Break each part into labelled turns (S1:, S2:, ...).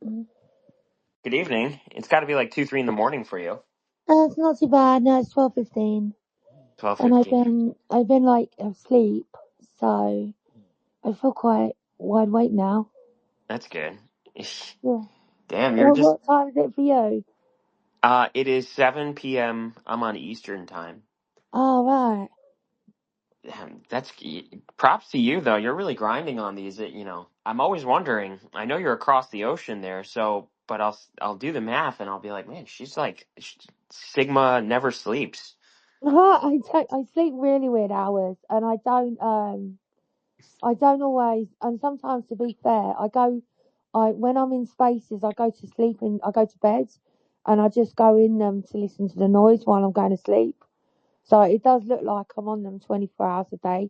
S1: Mm.
S2: Good evening. It's got to be like 2, 3 in the morning for you.
S1: It's not too bad. No, it's 12:15, and
S2: 12:50.
S1: I've been like asleep, so I feel quite wide awake now.
S2: That's good.
S1: Yeah.
S2: Damn, you're
S1: Well,
S2: just.
S1: what time is it for you?
S2: It is 7 p.m. I'm on Eastern time.
S1: Oh right.
S2: Damn, props to you though. You're really grinding on these. I'm always wondering. I know you're across the ocean there, but I'll do the math and I'll be like, man, she's like Sigma never sleeps.
S1: I sleep really weird hours, and I don't always. And sometimes, to be fair, I when I'm in spaces, I go to sleep and I go to bed, and I just go in them to listen to the noise while I'm going to sleep. So it does look like I'm on them 24 hours a day.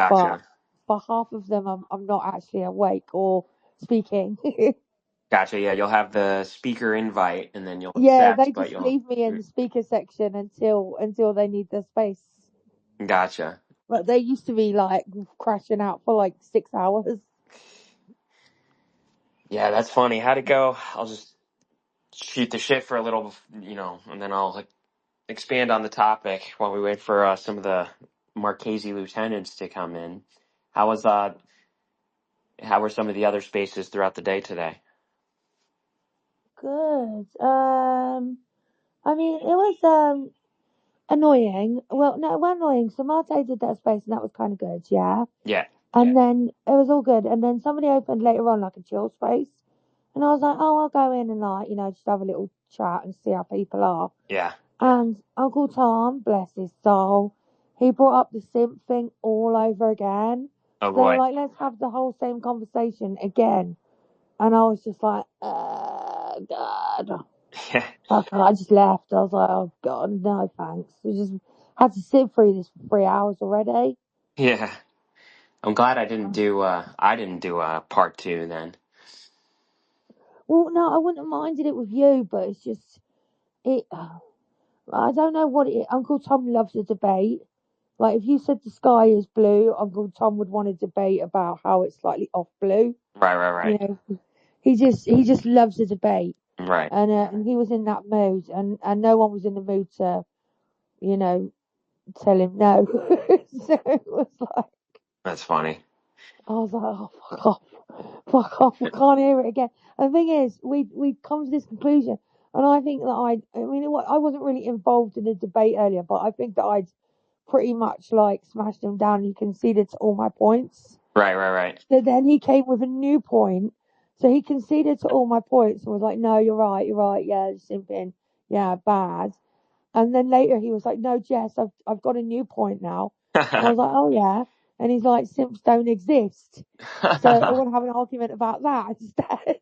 S1: But
S2: Gotcha.
S1: for half of them, I'm not actually awake or speaking.
S2: Gotcha. Yeah, you'll have the speaker invite and then you'll
S1: Yeah,
S2: accept,
S1: they
S2: but
S1: just
S2: you'll.
S1: leave me in the speaker section until they need the space.
S2: Gotcha.
S1: But they used to be like crashing out for like 6 hours.
S2: Yeah, that's funny. How'd it go? I'll just shoot the shit for a little, and then I'll like expand on the topic while we wait for some of the Marchese lieutenants to come in. How was how were some of the other spaces throughout the day today?
S1: Good. I mean, it was annoying. Well, no, it wasn't annoying. So Marte did that space, and that was kind of good. Yeah.
S2: Yeah,
S1: And then it was all good. And then somebody opened later on like a chill space. And I was like, oh, I'll go in and like, just have a little chat and see how people are.
S2: yeah.
S1: And Uncle Tom, bless his soul, he brought up the simp thing all over again.
S2: Oh
S1: So they were
S2: boy.
S1: like, let's have the whole same conversation again. And I was just like, God.
S2: Yeah,
S1: I just left. I was like, oh God, no thanks. We just had to sit through this for 3 hours already.
S2: yeah. I'm glad I didn't do part two then.
S1: Well, no, I wouldn't have minded it with you, but it's just, it. I don't know what it is. Uncle Tom loves a debate. Like, if you said the sky is blue, Uncle Tom would want to debate about how it's slightly off blue.
S2: Right, right, right,
S1: You know, he just loves a debate,
S2: right.
S1: and he was in that mood, and no one was in the mood to, you know, tell him no. So it was like,
S2: That's funny.
S1: I was like, oh fuck off, I can't hear it again. And the thing is, we come to this conclusion, and I think that I wasn't really involved in the debate earlier, but I think that I'd pretty much like smashed him down. He conceded to all my points.
S2: Right, right, right.
S1: So then he came with a new point. So he conceded to all my points and was like, no, you're right, yeah, simping, yeah, bad. And then later he was like, no, Jess, I've got a new point now. And I was like, oh yeah. And he's like, simps don't exist. So I want to have an argument about that instead.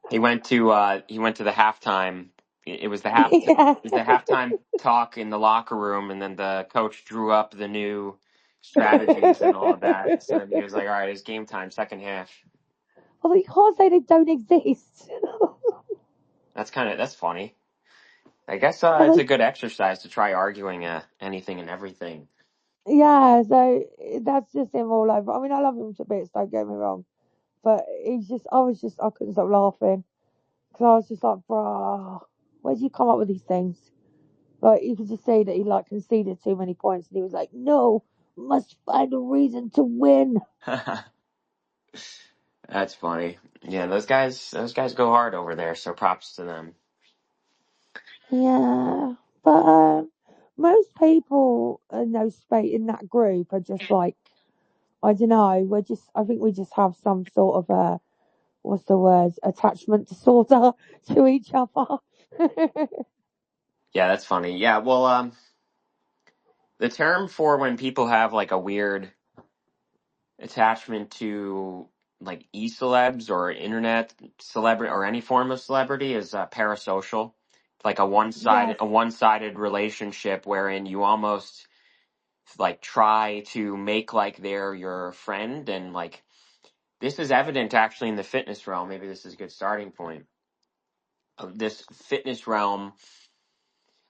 S2: He went to the halftime.
S1: Yeah.
S2: It was the halftime talk in the locker room, and then the coach drew up the new strategies and all of that. So then he was like, "All right, it's game time, second half."
S1: I was like, you can't say they don't exist.
S2: That's funny. I guess
S1: I was
S2: it's
S1: like,
S2: a good exercise to try arguing anything and everything.
S1: yeah, so that's just him all over. I mean, I love him to bits, don't get me wrong. But I couldn't stop laughing. Because I was just like, bruh, where do you come up with these things? Like, you could just say that he, like, conceded too many points. And he was like, no, must find a reason to win.
S2: That's funny. Yeah, those guys go hard over there. So props to them.
S1: Yeah. But, most people in in that group are just like, I don't know, I think we just have some sort of what's the word, attachment disorder to each other.
S2: Yeah, that's funny. Yeah, well, the term for when people have like a weird attachment to like e-celebs or internet celebrity or any form of celebrity is parasocial. Like
S1: Yes.
S2: a one-sided relationship wherein you almost like try to make like they're your friend, and like this is evident actually in the fitness realm. Maybe this is a good starting point of this fitness realm.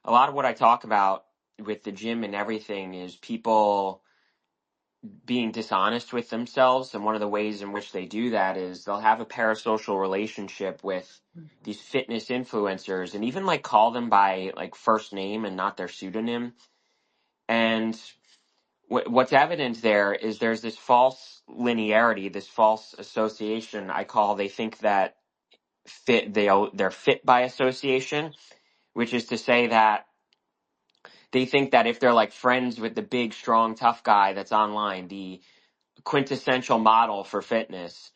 S2: A lot of what I talk about with the gym and everything is people being dishonest with themselves. And one of the ways in which they do that is they'll have a parasocial relationship with these fitness influencers and even like call them by like first name and not their pseudonym. And what's evident there is there's this false linearity, this false association. They think that they're fit by association, which is to say that they think that if they're like friends with the big, strong, tough guy that's online, the quintessential model for fitness,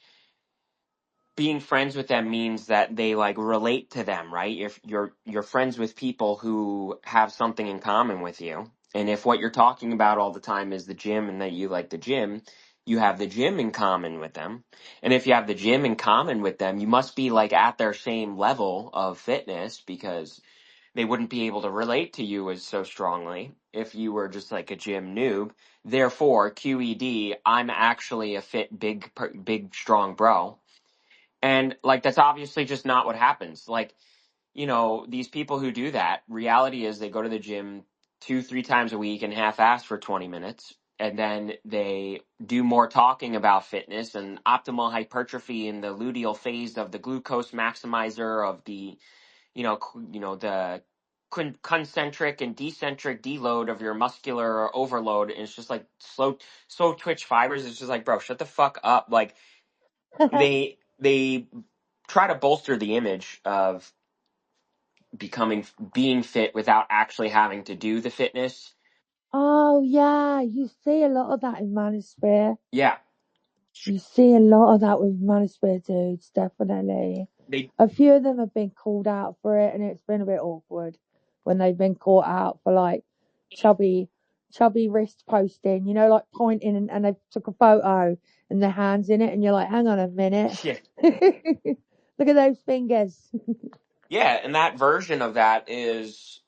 S2: being friends with them means that they like relate to them, right? If you're friends with people who have something in common with you, and if what you're talking about all the time is the gym and that you like the gym, you have the gym in common with them. And if you have the gym in common with them, you must be like at their same level of fitness, because they wouldn't be able to relate to you as so strongly if you were just like a gym noob. Therefore, QED, I'm actually a fit, big, strong bro. And like, that's obviously just not what happens. Like, these people who do that, reality is they go to the gym 2, 3 times a week and half-ass for 20 minutes. And then they do more talking about fitness and optimal hypertrophy in the luteal phase of the glucose maximizer of the, the concentric and decentric deload of your muscular overload. And it's just like slow twitch fibers. It's just like, bro, shut the fuck up. Like, they try to bolster the image of being fit without actually having to do the fitness.
S1: Oh yeah, you see a lot of that in Manosphere.
S2: Yeah,
S1: You see a lot of that with Manosphere dudes, definitely.
S2: they
S1: A few of them have been called out for it, and it's been a bit awkward when they've been caught out for like chubby, chubby wrist posting. Like pointing and they took a photo and their hands in it, and you're like, hang on a minute,
S2: yeah.
S1: look at those fingers.
S2: Yeah, and that version of that is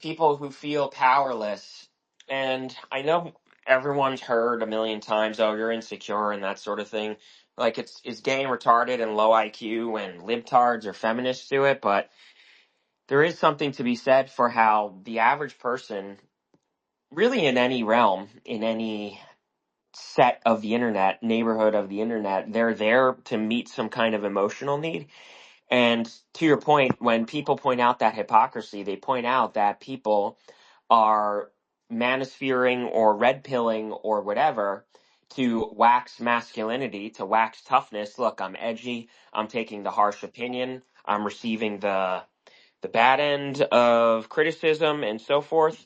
S2: people who feel powerless. And I know everyone's heard a million times, oh, you're insecure and that sort of thing. Like, it's gay and retarded and low IQ and libtards or feminists do it, but there is something to be said for how the average person, really in any realm, in any set of the internet, neighborhood of the internet, they're there to meet some kind of emotional need. And to your point, when people point out that hypocrisy, they point out that people are manosphere or red pilling or whatever to wax masculinity, to wax toughness. Look, I'm edgy. I'm taking the harsh opinion. I'm receiving the bad end of criticism and so forth.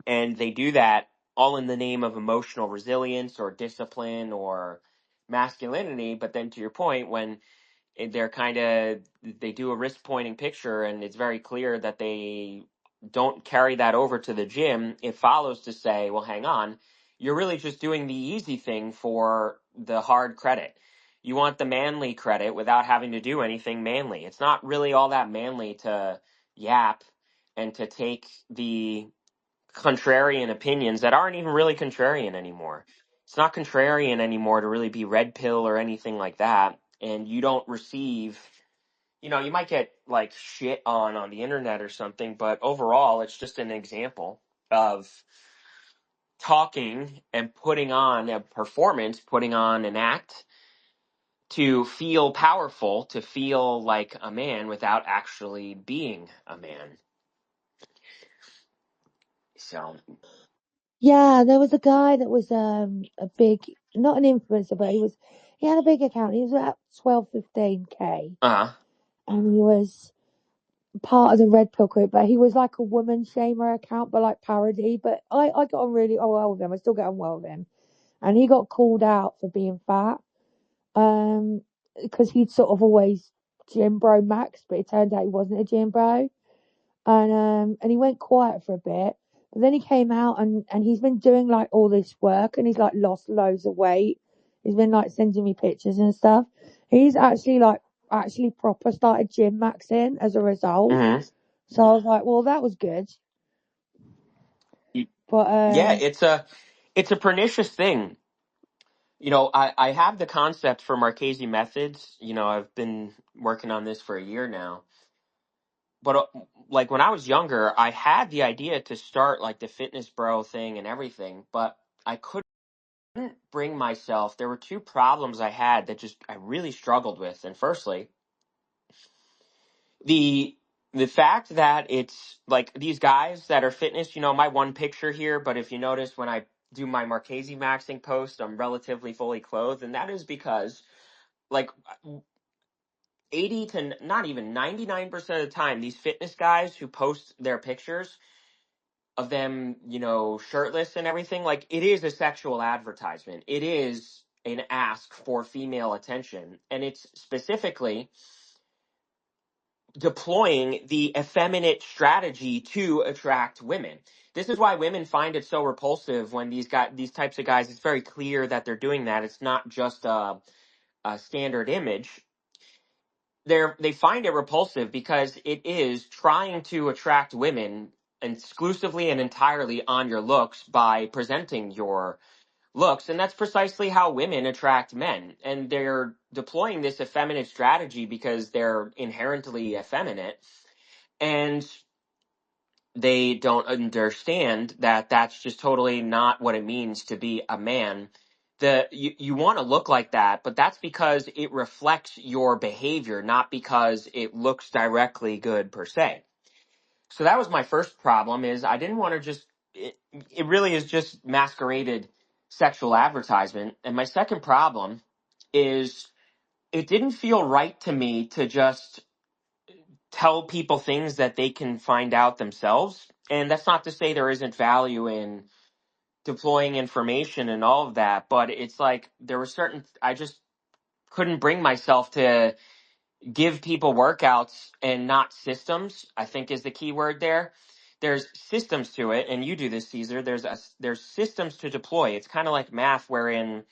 S2: And they do that all in the name of emotional resilience or discipline or masculinity. But then to your point, when they do a wrist pointing picture and it's very clear that they don't carry that over to the gym, it follows to say, well, hang on, you're really just doing the easy thing for the hard credit. You want the manly credit without having to do anything manly. It's not really all that manly to yap and to take the contrarian opinions that aren't even really contrarian anymore. It's not contrarian anymore to really be red pill or anything like that. And you don't receive, you might get like shit on the internet or something, but overall, it's just an example of talking and putting on a performance, putting on an act to feel powerful, to feel like a man without actually being a man. So,
S1: Yeah, there was a guy that was a big, not an influencer, but he had a big account. He was about 12-15K,
S2: uh-huh.
S1: and he was part of the Red Pill group, but he was like a woman shamer account, but like parody. But I got on really well with him. I still get on well with him, and he got called out for being fat, because he'd sort of always gym bro Max, but it turned out he wasn't a gym bro, and he went quiet for a bit. But then he came out and he's been doing like all this work, and he's like lost loads of weight. He's been like sending me pictures and stuff. He's actually proper started gym maxing as a result.
S2: Mm-hmm.
S1: So I was like, well, that was good. But
S2: Yeah, it's a pernicious thing. I have the concept for Marchese methods. I've been working on this for a year now. but like when I was younger, I had the idea to start like the fitness bro thing and everything, but I couldn't bring myself. There were two problems I had that just I really struggled with. And firstly, the the fact that it's like these guys that are fitness, my one picture here, but if you notice when I do my Marchese maxing post, I'm relatively fully clothed, and that is because like 80 to not even 99% of the time, these fitness guys who post their pictures of them, shirtless and everything, like it is a sexual advertisement. It is an ask for female attention. And it's specifically deploying the effeminate strategy to attract women. This is why women find it so repulsive when these types of guys, it's very clear that they're doing that. It's not just a standard image. They find it repulsive because it is trying to attract women exclusively and entirely on your looks by presenting your looks, and that's precisely how women attract men. And they're deploying this effeminate strategy because they're inherently effeminate, and they don't understand that that's just totally not what it means to be a man. You want to look like that, but that's because it reflects your behavior, not because it looks directly good per se. So that was my first problem, is I didn't want to it really is just masqueraded sexual advertisement. And my second problem is it didn't feel right to me to just tell people things that they can find out themselves. And that's not to say there isn't value in deploying information and all of that, but it's like there were I just couldn't bring myself to give people workouts and not systems, I think is the key word there. There's systems to it, and you do this, Caesar. There's systems to deploy. It's kind of like math, wherein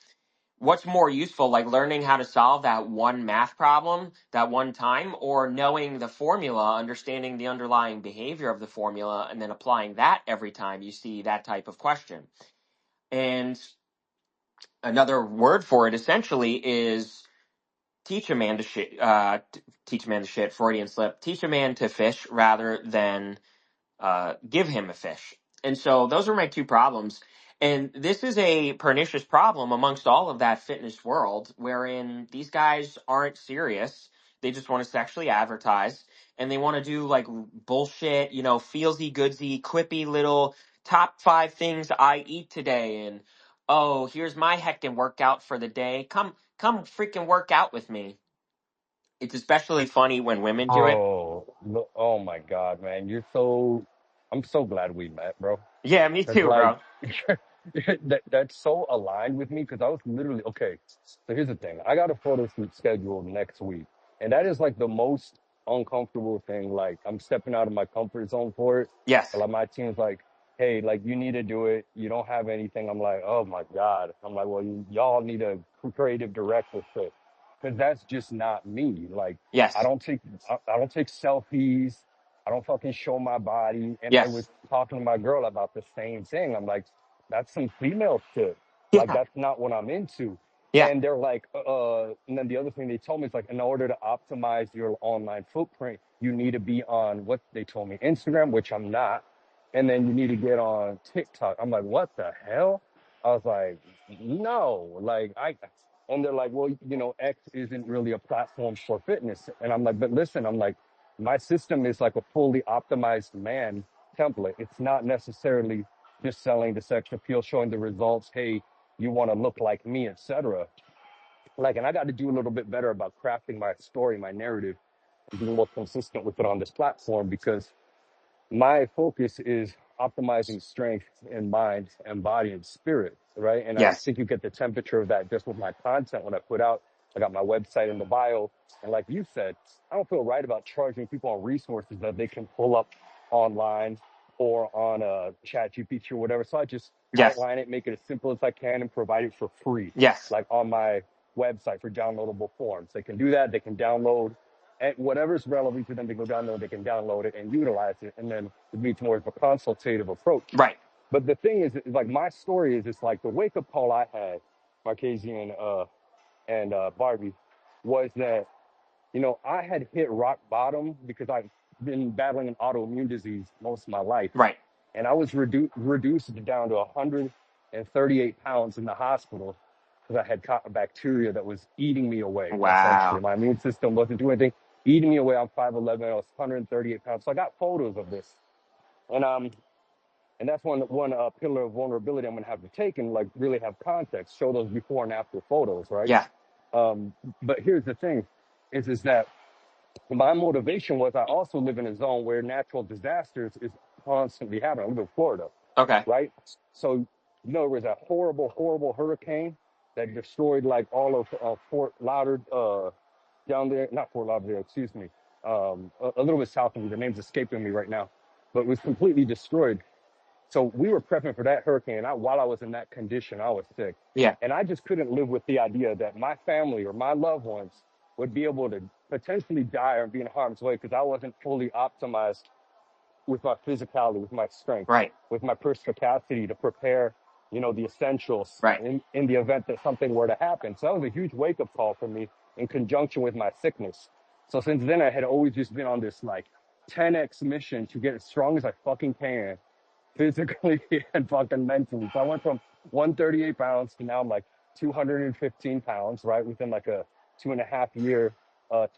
S2: what's more useful, like learning how to solve that one math problem that one time, or knowing the formula, understanding the underlying behavior of the formula, and then applying that every time you see that type of question. And another word for it essentially is teach a man to shit, teach a man to shit, Freudian slip, teach a man to fish rather than give him a fish. And so those are my two problems. And this is a pernicious problem amongst all of that fitness world, wherein these guys aren't serious. They just want to sexually advertise, and they want to do like bullshit, feelsy goodsy, quippy little top 5 things I eat today. And oh, here's my heckin' workout for the day. Come freaking work out with me. It's especially funny when women do it.
S3: Oh, oh my God, man. I'm so glad we met, bro.
S2: Yeah, me
S3: Cause
S2: too,
S3: like
S2: bro.
S3: that's so aligned with me because I was literally okay. So here's the thing. I got a photo shoot scheduled next week. And that is like the most uncomfortable thing. Like I'm stepping out of my comfort zone for it.
S2: Yes.
S3: But like my team's like, hey, like you need to do it. You don't have anything. I'm like, oh my God. I'm like, well, y'all need a creative director fit. Cause that's just not me. Like I
S2: Yes.
S3: don't take I don't take selfies. I don't fucking show my body. And I
S2: Yes.
S3: was talking to my girl about the same thing. I'm like, that's some female shit. Like
S2: Yeah.
S3: that's not what I'm into.
S2: Yeah.
S3: And they're like, and then the other thing they told me is like, in order to optimize your online footprint, you need to be on what they told me, Instagram, which I'm not. And then you need to get on TikTok. I'm like, what the hell? I was like, no, and they're like, well, X isn't really a platform for fitness. And I'm like, but listen, I'm like, my system is like a fully optimized man template. It's not necessarily just selling the sex appeal, showing the results. Hey, you want to look like me, etc. Like, and I got to do a little bit better about crafting my story, my narrative, and being more consistent with it on this platform because my focus is optimizing strength in mind and body and spirit, right? And I
S2: Yes.
S3: think you get the temperature of that just with my content when I put out. I got my website in the bio. And like you said, I don't feel right about charging people on resources that they can pull up online or on a chat GPT or whatever. So I just
S2: Yes.
S3: outline it, make it as simple as I can and provide it for free,
S2: Yes.
S3: like on my website for downloadable forms. They can do that. They can download and whatever's relevant to them to go download, they can download it and utilize it. And then it meets more of a consultative approach.
S2: Right.
S3: But the thing is like my story is it's like the wake up call I had, Marchese and Barbie, was that, I had hit rock bottom because I been battling an autoimmune disease most of my life.
S2: Right.
S3: And I was reduced down to 138 pounds in the hospital because I had caught a bacteria that was eating me away, essentially.
S2: Wow.
S3: My immune system wasn't doing anything, eating me away. I'm 5'11", I was 138 pounds. So I got photos of this. And that's one pillar of vulnerability I'm going to have to take and like really have context, show those before and after photos, right?
S2: Yeah.
S3: But here's the thing, is that my motivation was I also live in a zone where natural disasters is constantly happening. I live in Florida,
S2: Okay.
S3: right? So, there was a horrible, horrible hurricane that destroyed like all of Fort Lauderdale down there. Not Fort Lauderdale, excuse me. A little bit south of me. The name's escaping me right now. But it was completely destroyed. So we were prepping for that hurricane. While I was in that condition, I was sick.
S2: Yeah.
S3: And I just couldn't live with the idea that my family or my loved ones would be able to potentially die or be in harm's way because I wasn't fully optimized with my physicality, with my strength,
S2: Right.
S3: with my perspicacity to prepare, the essentials
S2: Right.
S3: in the event that something were to happen. So that was a huge wake-up call for me in conjunction with my sickness. So since then, I had always just been on this like 10x mission to get as strong as I fucking can physically and fucking mentally. So I went from 138 pounds to now I'm like 215 pounds, right? Within like a 2.5 year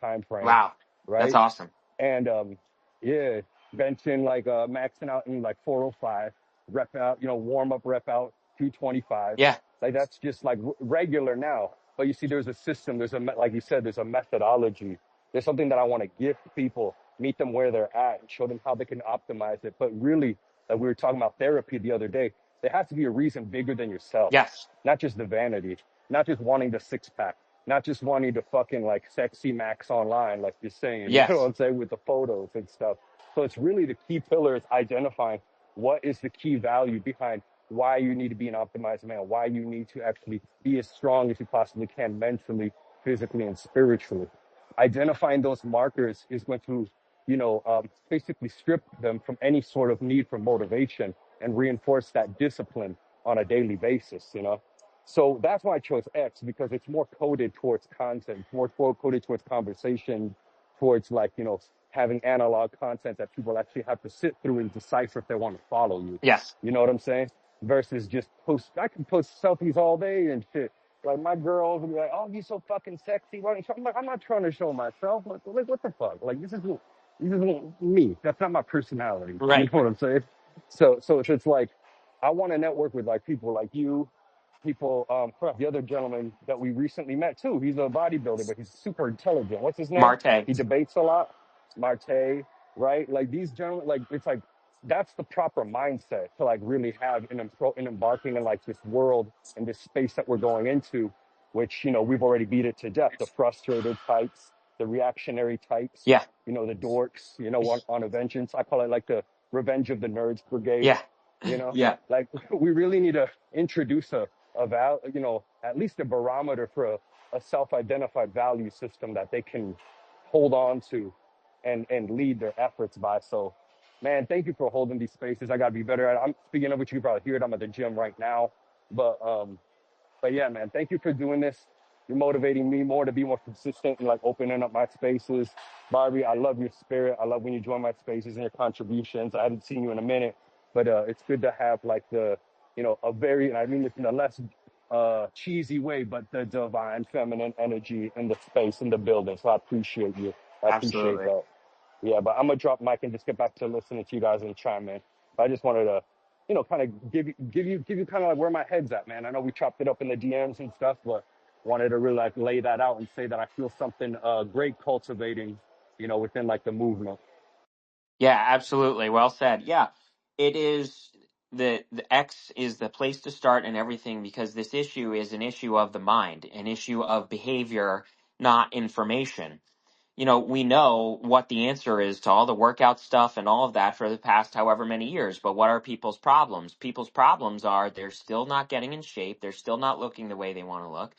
S3: time frame,
S2: Wow. That's
S3: right?
S2: awesome.
S3: And yeah, benching like maxing out in like 405, rep out, warm up rep out 225.
S2: Yeah.
S3: Like that's just like regular now. But you see, there's a system. Like you said, there's a methodology. There's something that I want to give people, meet them where they're at, and show them how they can optimize it. But really, like we were talking about therapy the other day, there has to be a reason bigger than yourself,
S2: Yes.
S3: not just the vanity, not just wanting the six pack, not just wanting to fucking like sexy max online, like you're saying, you know what
S2: Yes.
S3: I'm saying, with the photos and stuff. So it's really the key pillar is identifying what is the key value behind why you need to be an optimized man, why you need to actually be as strong as you possibly can mentally, physically, and spiritually. Identifying those markers is going to, basically strip them from any sort of need for motivation and reinforce that discipline on a daily basis. So that's why I chose X because it's more coded towards content, more coded towards conversation, towards like, having analog content that people actually have to sit through and decipher if they want to follow you.
S2: Yes.
S3: You know what I'm saying? Versus just I can post selfies all day and shit. Like my girls will be like, "Oh, you so fucking sexy." Why don't you show-" I'm like, I'm not trying to show myself. Like what the fuck? Like this is me. That's not my personality. You know
S2: Right.
S3: what I'm saying? So it's like I want to network with like people like you, people. The other gentleman that we recently met too. He's a bodybuilder, but he's super intelligent. What's his name?
S2: Marte.
S3: He debates a lot. Marte, right? Like these gentlemen, like it's like that's the proper mindset to like really have in embarking in like this world and this space that we're going into, which we've already beat it to death. The frustrated types, the reactionary types,
S2: Yeah.
S3: the dorks, on a vengeance. I call it like the revenge of the nerds brigade.
S2: Yeah. Yeah.
S3: Like we really need to introduce at least a barometer for a self-identified value system that they can hold on to and lead their efforts by. So, man, thank you for holding these spaces. I got to be better at it. I'm speaking of which you can probably hear it. I'm at the gym right now. But yeah, man, thank you for doing this. You're motivating me more to be more consistent and like opening up my spaces. Barbie, I love your spirit. I love when you join my spaces and your contributions. I haven't seen you in a minute, but it's good to have like a very, and I mean this in a less cheesy way, but the divine feminine energy in the space, in the building. So I appreciate you. I appreciate
S2: Absolutely.
S3: that. Yeah, but I'm gonna drop mic and just get back to listening to you guys and chime in. But I just wanted to, kind of give you kind of like where my head's at, man. I know we chopped it up in the DMs and stuff, but wanted to really like lay that out and say that I feel something great cultivating, within like the movement.
S2: Yeah, absolutely. Well said. Yeah. It is the X is the place to start and everything because this issue is an issue of the mind, an issue of behavior, not information. We know what the answer is to all the workout stuff and all of that for the past however many years. But what are people's problems? People's problems are they're still not getting in shape. They're still not looking the way they want to look.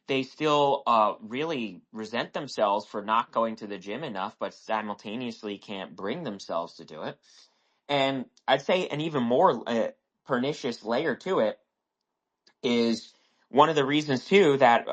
S2: They still really resent themselves for not going to the gym enough, but simultaneously can't bring themselves to do it. And I'd say an even more pernicious layer to it is one of the reasons too that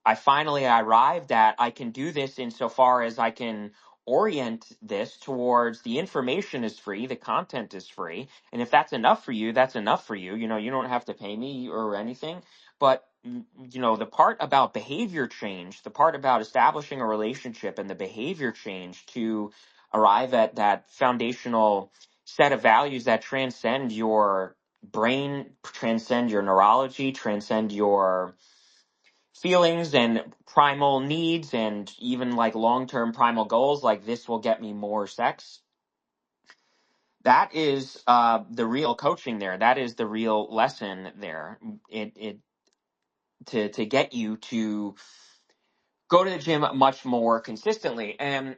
S2: I finally arrived at I can do this insofar as I can orient this towards the information is free, the content is free, and if that's enough for you, that's enough for you. You know, you don't have to pay me or anything. But you know, the part about behavior change, the part about establishing a relationship and the behavior change to arrive at that foundational set of values that transcend your brain, transcend your neurology, transcend your feelings and primal needs and even like long-term primal goals like this will get me more sex. That is the real coaching there. That is the real lesson there. It to get you to go to the gym much more consistently. And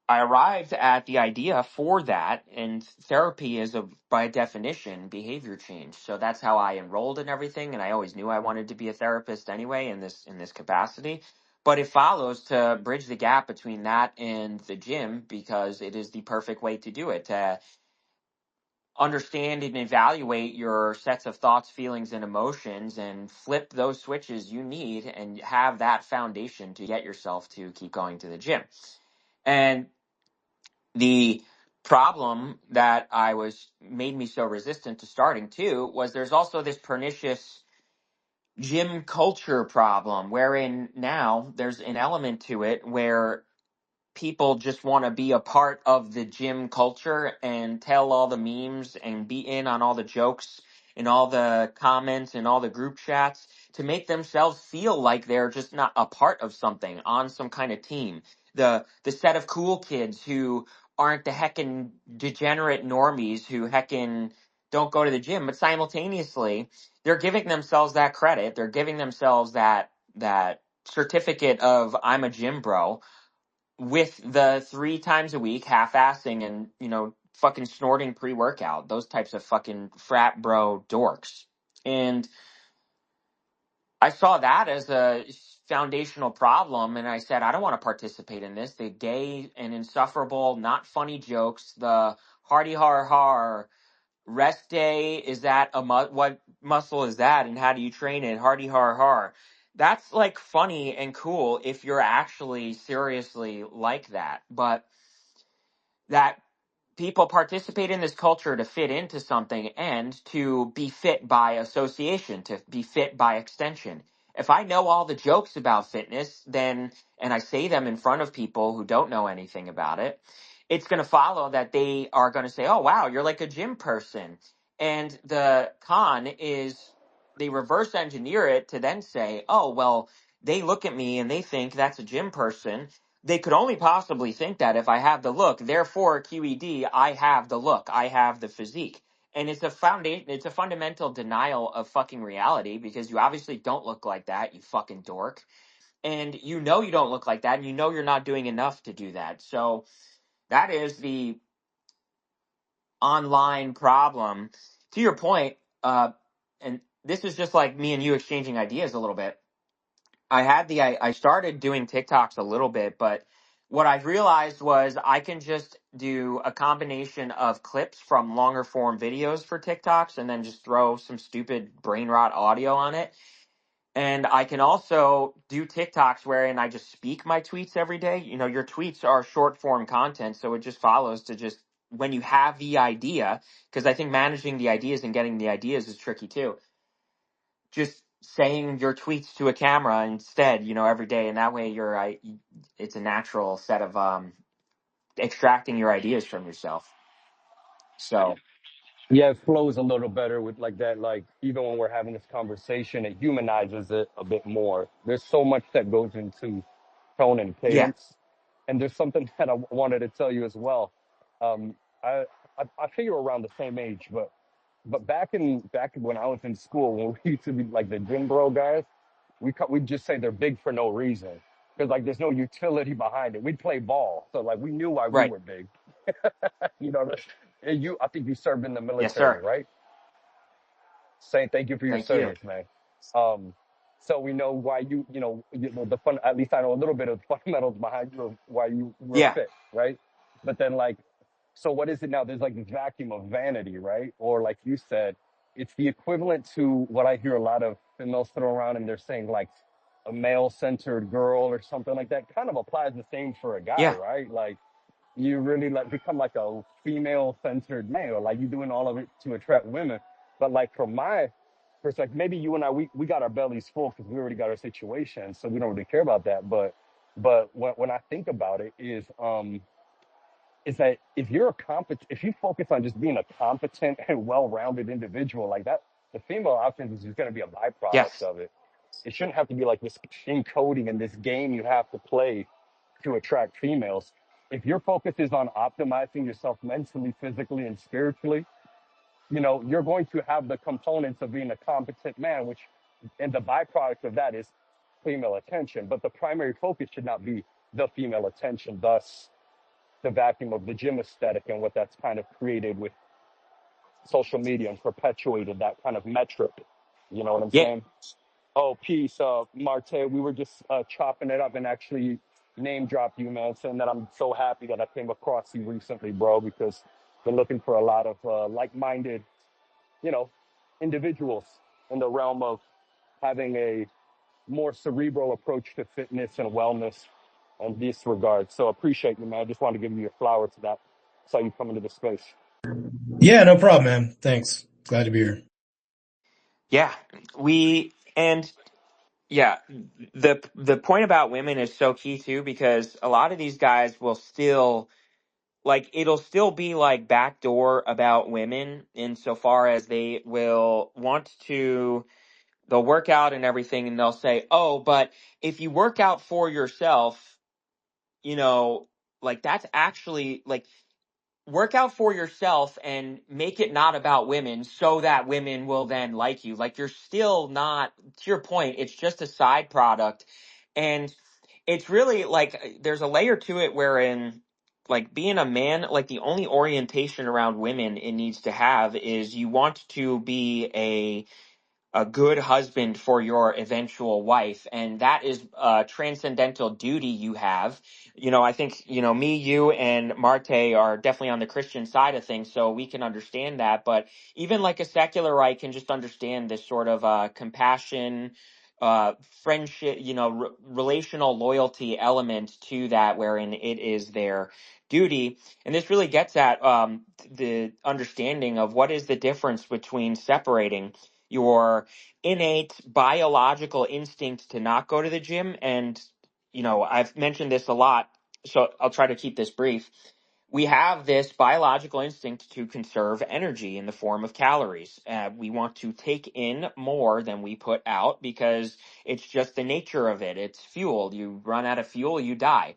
S2: I arrived at the idea for that, and therapy is by definition behavior change. So that's how I enrolled in everything, and I always knew I wanted to be a therapist anyway in this capacity. But it follows to bridge the gap between that and the gym because it is the perfect way to do it, to understand and evaluate your sets of thoughts, feelings, and emotions and flip those switches you need and have that foundation to get yourself to keep going to the gym. And the problem that I was made me so resistant to starting too was there's also this pernicious gym culture problem wherein now there's an element to it where people just want to be a part of the gym culture and tell all the memes and be in on all the jokes and all the comments and all the group chats to make themselves feel like they're just not a part of something on some kind of team. The set of cool kids who aren't the heckin' degenerate normies who heckin' don't go to the gym, but simultaneously they're giving themselves that credit. They're giving themselves that certificate of I'm a gym bro with the 3 times a week half-assing and, you know, fucking snorting pre-workout, those types of fucking frat bro dorks. And I saw that as a foundational problem, and I said, I don't want to participate in this. The gay and insufferable, not funny jokes, the hardy har har, rest day, is that what muscle is that, and how do you train it? Hardy har har. That's like funny and cool if you're actually seriously like that. But that people participate in this culture to fit into something and to be fit by association, to be fit by extension. If I know all the jokes about fitness, then, and I say them in front of people who don't know anything about it, it's going to follow that they are going to say, oh, wow, you're like a gym person. And the con is they reverse engineer it to then say, oh, well, they look at me and they think that's a gym person. They could only possibly think that if I have the look, therefore QED, I have the look, I have the physique. And it's a foundation, it's a fundamental denial of fucking reality because you obviously don't look like that, you fucking dork. And you know you don't look like that, and you know you're not doing enough to do that. So that is the online problem. To your point, and this is just like me and you exchanging ideas a little bit. I started doing TikToks a little bit, but what I realized was I can just do a combination of clips from longer form videos for TikToks and then just throw some stupid brain rot audio on it. And I can also do TikToks wherein I just speak my tweets every day. You know, your tweets are short form content, so it just follows to just when you have the idea, because I think managing the ideas and getting the ideas is tricky too, just saying your tweets to a camera instead, you know, every day, and that way it's a natural set of extracting your ideas from yourself. So
S3: Yeah, it flows a little better with like that. Like even when we're having this conversation, it humanizes it a bit more. There's so much that goes into tone and
S2: yeah,
S3: cadence. And there's something that I wanted to tell you as well. Um, I, I figure around the same age, but back when I was in school, when we used to be like the gym bro guys, we'd just say they're big for no reason because like there's no utility behind it. We'd play ball, so like we knew why we
S2: right.
S3: were big. You know, and I think you served in the
S2: Yes,
S3: military,
S2: sir.
S3: right? Saying thank you for your
S2: Thank you.
S3: service, man. Um, so we know why the fun. At least I know a little bit of the fundamentals behind why you were
S2: Yeah,
S3: fit, right? But then like, so what is it now? There's like this vacuum of vanity, right? Or like you said, it's the equivalent to what I hear a lot of females throw around, and they're saying like a male-centered girl or something like that. Kind of applies the same for a guy,
S2: yeah,
S3: right? Like you really like become like a female centered male. Like you're doing all of it to attract women. But like from my perspective, maybe you and I, we got our bellies full because we already got our situation. So we don't really care about that. But when I think about it is that if you're a if you focus on just being a competent and well-rounded individual like that, the female option is just going to be a byproduct
S2: Yes.
S3: of it. It shouldn't have to be like this encoding in this game you have to play to attract females. If your focus is on optimizing yourself mentally, physically, and spiritually, you know, you're going to have the components of being a competent man, which, and the byproduct of that is female attention. But the primary focus should not be the female attention, thus the vacuum of the gym aesthetic and what that's kind of created with social media and perpetuated that kind of metric. You know what I'm
S2: Yeah.
S3: saying? Oh, peace, Marte. We were just chopping it up and actually name dropped you, man, saying that I'm so happy that I came across you recently, bro, because I've been looking for a lot of like-minded, you know, individuals in the realm of having a more cerebral approach to fitness and wellness and this regard. So appreciate you, man. I just wanted to give you your flower to that. Saw you come into the space.
S4: Yeah, no problem, man. Thanks. Glad to be here.
S2: Yeah. And yeah, the point about women is so key too, because a lot of these guys will still, like, it'll still be like backdoor about women insofar as they will want to, they'll work out and everything, and they'll say, oh, but if you work out for yourself, you know, like, that's actually like, work out for yourself and make it not about women so that women will then like you. Like, you're still not, to your point, it's just a side product. And it's really like there's a layer to it wherein, like, being a man, like, the only orientation around women it needs to have is you want to be a good husband for your eventual wife, and that is a transcendental duty you have. You know, I think, you know, me, you, and Marte are definitely on the Christian side of things, so we can understand that. But even like a secularite can just understand this sort of compassion, uh, friendship, you know, relational loyalty element to that, wherein it is their duty. And this really gets at the understanding of what is the difference between separating your innate biological instinct to not go to the gym. And, you know, I've mentioned this a lot, so I'll try to keep this brief. We have this biological instinct to conserve energy in the form of calories. We want to take in more than we put out because it's just the nature of it. It's fuel. You run out of fuel, you die.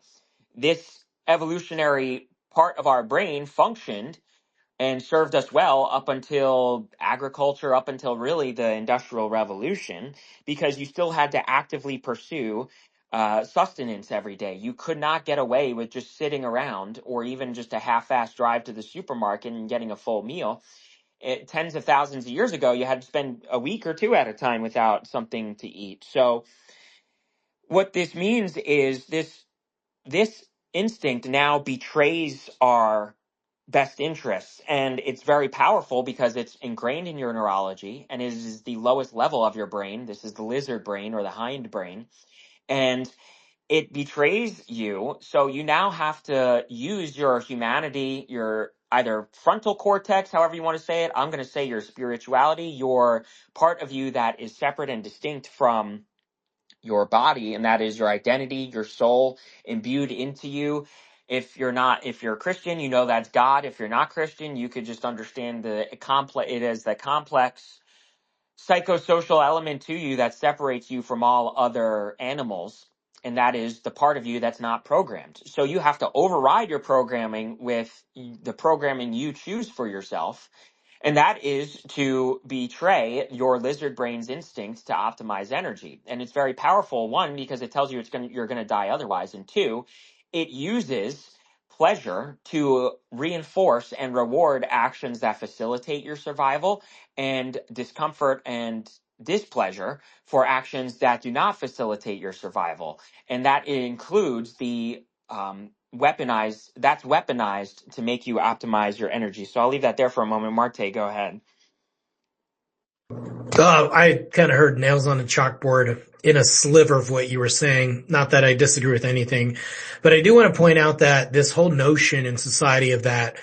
S2: This evolutionary part of our brain functioned and served us well up until agriculture, up until really the Industrial Revolution, because you still had to actively pursue sustenance every day. You could not get away with just sitting around or even just a half-assed drive to the supermarket and getting a full meal. Tens of thousands of years ago, you had to spend a week or two at a time without something to eat. So what this means is this instinct now betrays our best interests, and it's very powerful because it's ingrained in your neurology and it is the lowest level of your brain. This is the lizard brain or the hind brain, and it betrays you. So you now have to use your humanity, your either frontal cortex, however you want to say it. I'm going to say your spirituality, your part of you that is separate and distinct from your body, and that is your identity, your soul imbued into you. If you're a Christian, you know that's God. If you're not Christian, you could just understand it as the complex psychosocial element to you that separates you from all other animals. And that is the part of you that's not programmed. So you have to override your programming with the programming you choose for yourself, and that is to betray your lizard brain's instincts to optimize energy. And it's very powerful, one, because it tells you you're going to die otherwise. And two, it uses pleasure to reinforce and reward actions that facilitate your survival, and discomfort and displeasure for actions that do not facilitate your survival. And that includes the weaponized to make you optimize your energy. So I'll leave that there for a moment. Marte, go ahead.
S4: I kind of heard nails on a chalkboard in a sliver of what you were saying. Not that I disagree with anything, but I do want to point out that this whole notion in society of that,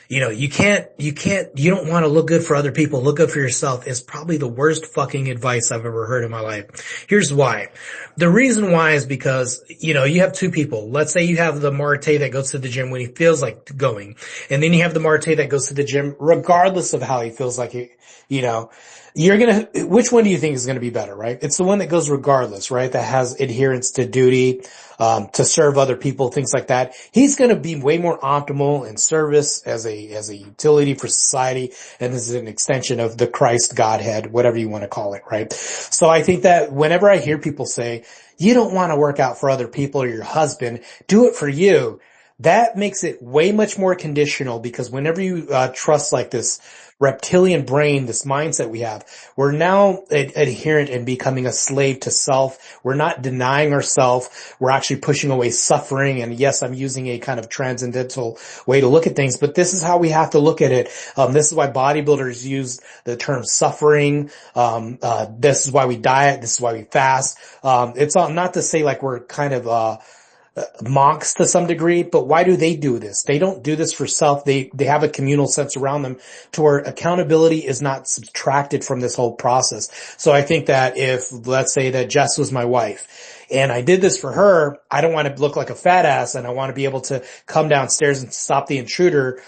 S4: you don't want to look good for other people, look good for yourself is probably the worst fucking advice I've ever heard in my life. Here's why. The reason why is because, you have two people. Let's say you have the Marte that goes to the gym when he feels like going. And then you have the Marte that goes to the gym regardless of how he feels like it, you know. Which one do you think is gonna be better, right? It's the one that goes regardless, right? That has adherence to duty, to serve other people, things like that. He's gonna be way more optimal in service as a utility for society, and this is an extension of the Christ Godhead, whatever you want to call it, right? So I think that whenever I hear people say, you don't want to work out for other people or your husband, do it for you. That makes it way much more conditional because whenever you trust like this reptilian brain, this mindset we have, we're now adherent and becoming a slave to self. We're not denying ourselves. We're actually pushing away suffering. And yes, I'm using a kind of transcendental way to look at things, but this is how we have to look at it. This is why bodybuilders use the term suffering. This is why we diet. This is why we fast. It's all not to say like we're kind of, monks to some degree, but why do they do this? They don't do this for self. They have a communal sense around them to where accountability is not subtracted from this whole process. So I think that if, let's say that Jess was my wife and I did this for her, I don't want to look like a fat ass and I want to be able to come downstairs and stop the intruder,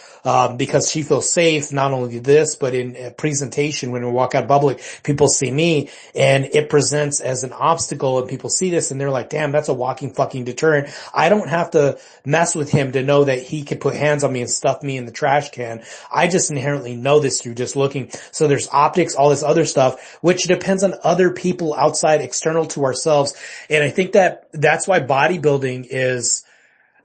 S4: because she feels safe. Not only this, but in a presentation when we walk out in public, people see me and it presents as an obstacle and people see this and they're like, damn, that's a walking fucking deterrent. I don't have to mess with him to know that he could put hands on me and stuff me in the trash can. I just inherently know this through just looking. So there's optics, all this other stuff, which depends on other people outside, external to ourselves. And I think that that's why bodybuilding is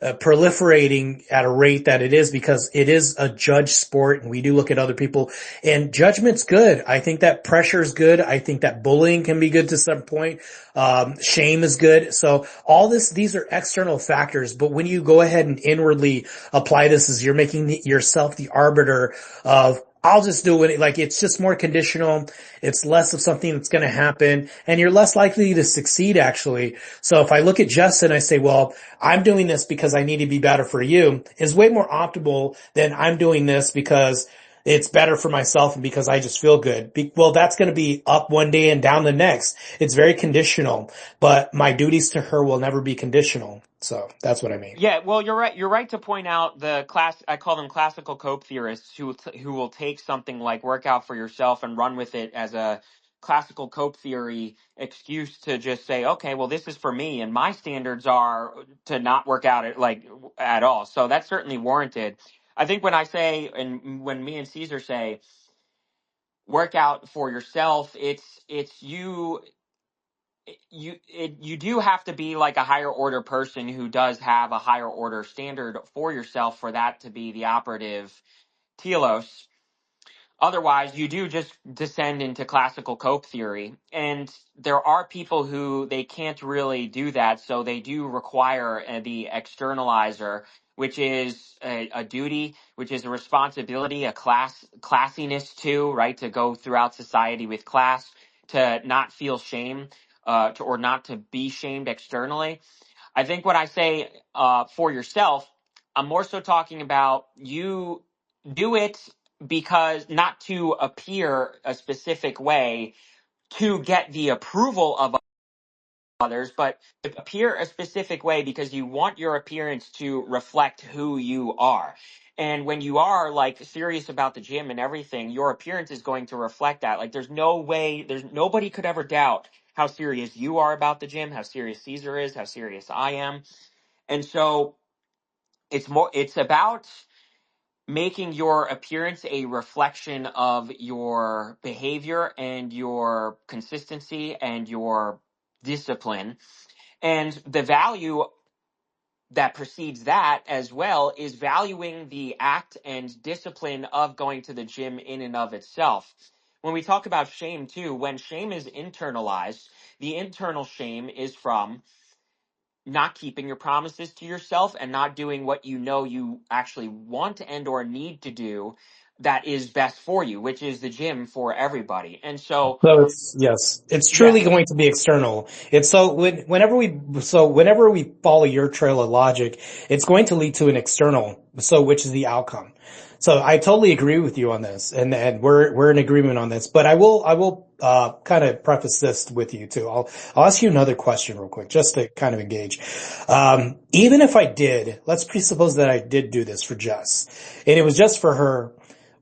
S4: proliferating at a rate that it is because it is a judge sport and we do look at other people and judgment's good. I think that pressure is good. I think that bullying can be good to some point. Shame is good. So all these are external factors, but when you go ahead and inwardly apply this as you're making yourself the arbiter of I'll just do it. Like it's just more conditional. It's less of something that's going to happen and you're less likely to succeed actually. So if I look at Justin, I say, well, I'm doing this because I need to be better for you is way more optimal than I'm doing this because it's better for myself and because I just feel good. Well, that's going to be up one day and down the next. It's very conditional, but my duties to her will never be conditional. So that's what I mean.
S2: Yeah, well, you're right. You're right to point out the class. I call them classical cope theorists who will take something like work out for yourself and run with it as a classical cope theory excuse to just say, okay, well, this is for me, and my standards are to not work out at all. So that's certainly warranted. I think when I say and when me and Caesar say work out for yourself, it's you do have to be like a higher order person who does have a higher order standard for yourself for that to be the operative telos. Otherwise, you do just descend into classical cope theory. And there are people who they can't really do that, so they do require the externalizer, which is a duty, which is a responsibility, a classiness too, right? To go throughout society with class, to not feel shame, or not to be shamed externally. I think when I say for yourself, I'm more so talking about you do it because not to appear a specific way to get the approval of others, but to appear a specific way because you want your appearance to reflect who you are. And when you are like serious about the gym and everything, your appearance is going to reflect that. Like there's nobody could ever doubt how serious you are about the gym, how serious Caesar is, how serious I am. And so it's about making your appearance a reflection of your behavior and your consistency and your discipline. And the value that precedes that as well is valuing the act and discipline of going to the gym in and of itself. When we talk about shame too, when shame is internalized, the internal shame is from not keeping your promises to yourself and not doing what you know you actually want and or need to do, that is best for you, which is the gym for everybody. And so,
S4: So it's
S2: yeah,
S4: truly going to be external. It's whenever we follow your trail of logic, it's going to lead to an external. So which is the outcome. So I totally agree with you on this, and we're in agreement on this. But I will kind of preface this with you too. I'll ask you another question real quick, just to kind of engage. Even if I did, let's presuppose that I did do this for Jess, and it was just for her.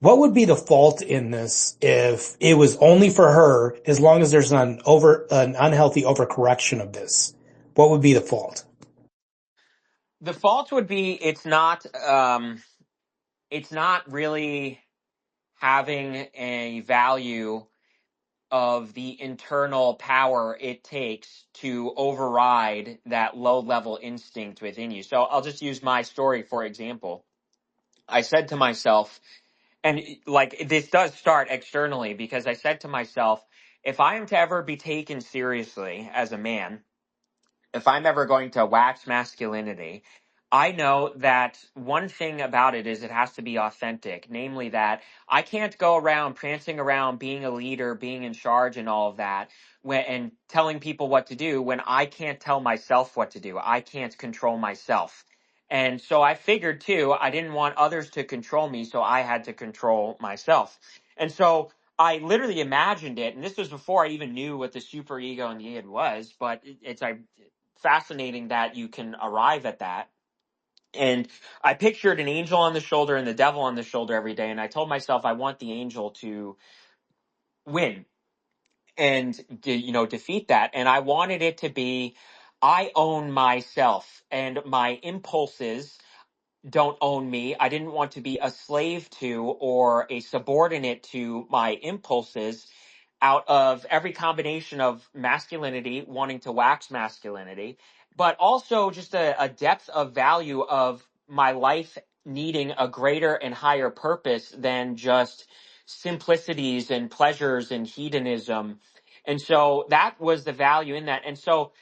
S4: What would be the fault in this if it was only for her, as long as there's an unhealthy overcorrection of this? What would be the fault?
S2: the fault would be it's not really having a value of the internal power it takes to override that low level instinct within you. So I'll just use my story for example. I said to myself, and like this does start externally, because I said to myself, if I am to ever be taken seriously as a man, if I'm ever going to wax masculinity, I know that one thing about it is it has to be authentic. Namely that I can't go around prancing around being a leader, being in charge and all of that and telling people what to do when I can't tell myself what to do. I can't control myself. And so I figured too, I didn't want others to control me, so I had to control myself. And so I literally imagined it, and this was before I even knew what the superego and the id was, but it's fascinating that you can arrive at that. And I pictured an angel on the shoulder and the devil on the shoulder every day. And I told myself I want the angel to win and, defeat that. And I wanted it to be, I own myself and my impulses don't own me. I didn't want to be a slave to or a subordinate to my impulses out of every combination of masculinity, wanting to wax masculinity, but also just a depth of value of my life needing a greater and higher purpose than just simplicities and pleasures and hedonism. And so that was the value in that. And so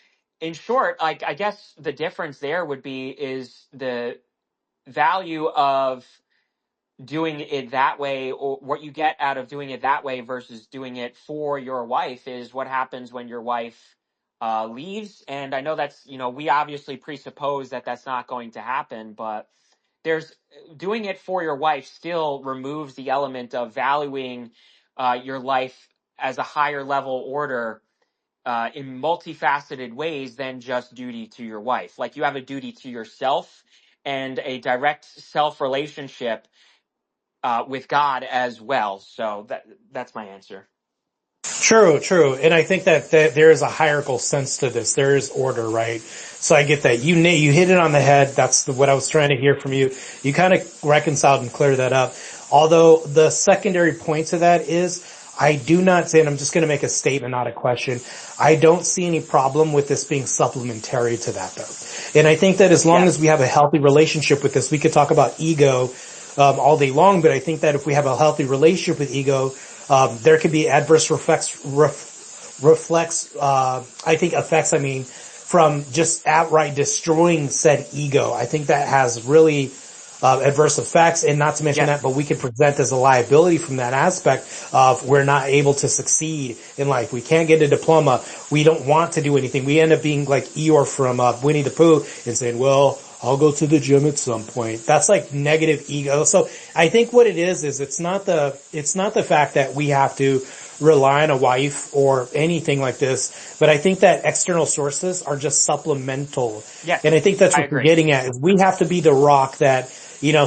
S2: in short, like I guess the difference there would be is the value of doing it that way, or what you get out of doing it that way versus doing it for your wife, is what happens when your wife leaves. And I know that's, we obviously presuppose that that's not going to happen, but there's doing it for your wife still removes the element of valuing your life as a higher level order in multifaceted ways than just duty to your wife. Like you have a duty to yourself and a direct self relationship with God as well. So that's my answer.
S4: True. And I think that there is a hierarchical sense to this. There is order, right? So I get that. You hit it on the head. That's what I was trying to hear from you. You kind of reconciled and cleared that up. Although the secondary point to that is, I do not say, and I'm just going to make a statement, not a question, I don't see any problem with this being supplementary to that though. And I think that as long as we have a healthy relationship with this, we could talk about ego all day long, but I think that if we have a healthy relationship with ego, there could be adverse effects, from just outright destroying said ego. I think that has really adverse effects, and not to mention that, but we can present as a liability from that aspect of we're not able to succeed in life. We can't get a diploma. We don't want to do anything. We end up being like Eeyore from Winnie the Pooh and saying, well, I'll go to the gym at some point. That's like negative ego. So I think what it is it's not the fact that we have to rely on a wife or anything like this, but I think that external sources are just supplemental.
S2: Yes,
S4: And I think that's
S2: I
S4: what we're
S2: agree.
S4: getting at, is we have to be the rock that,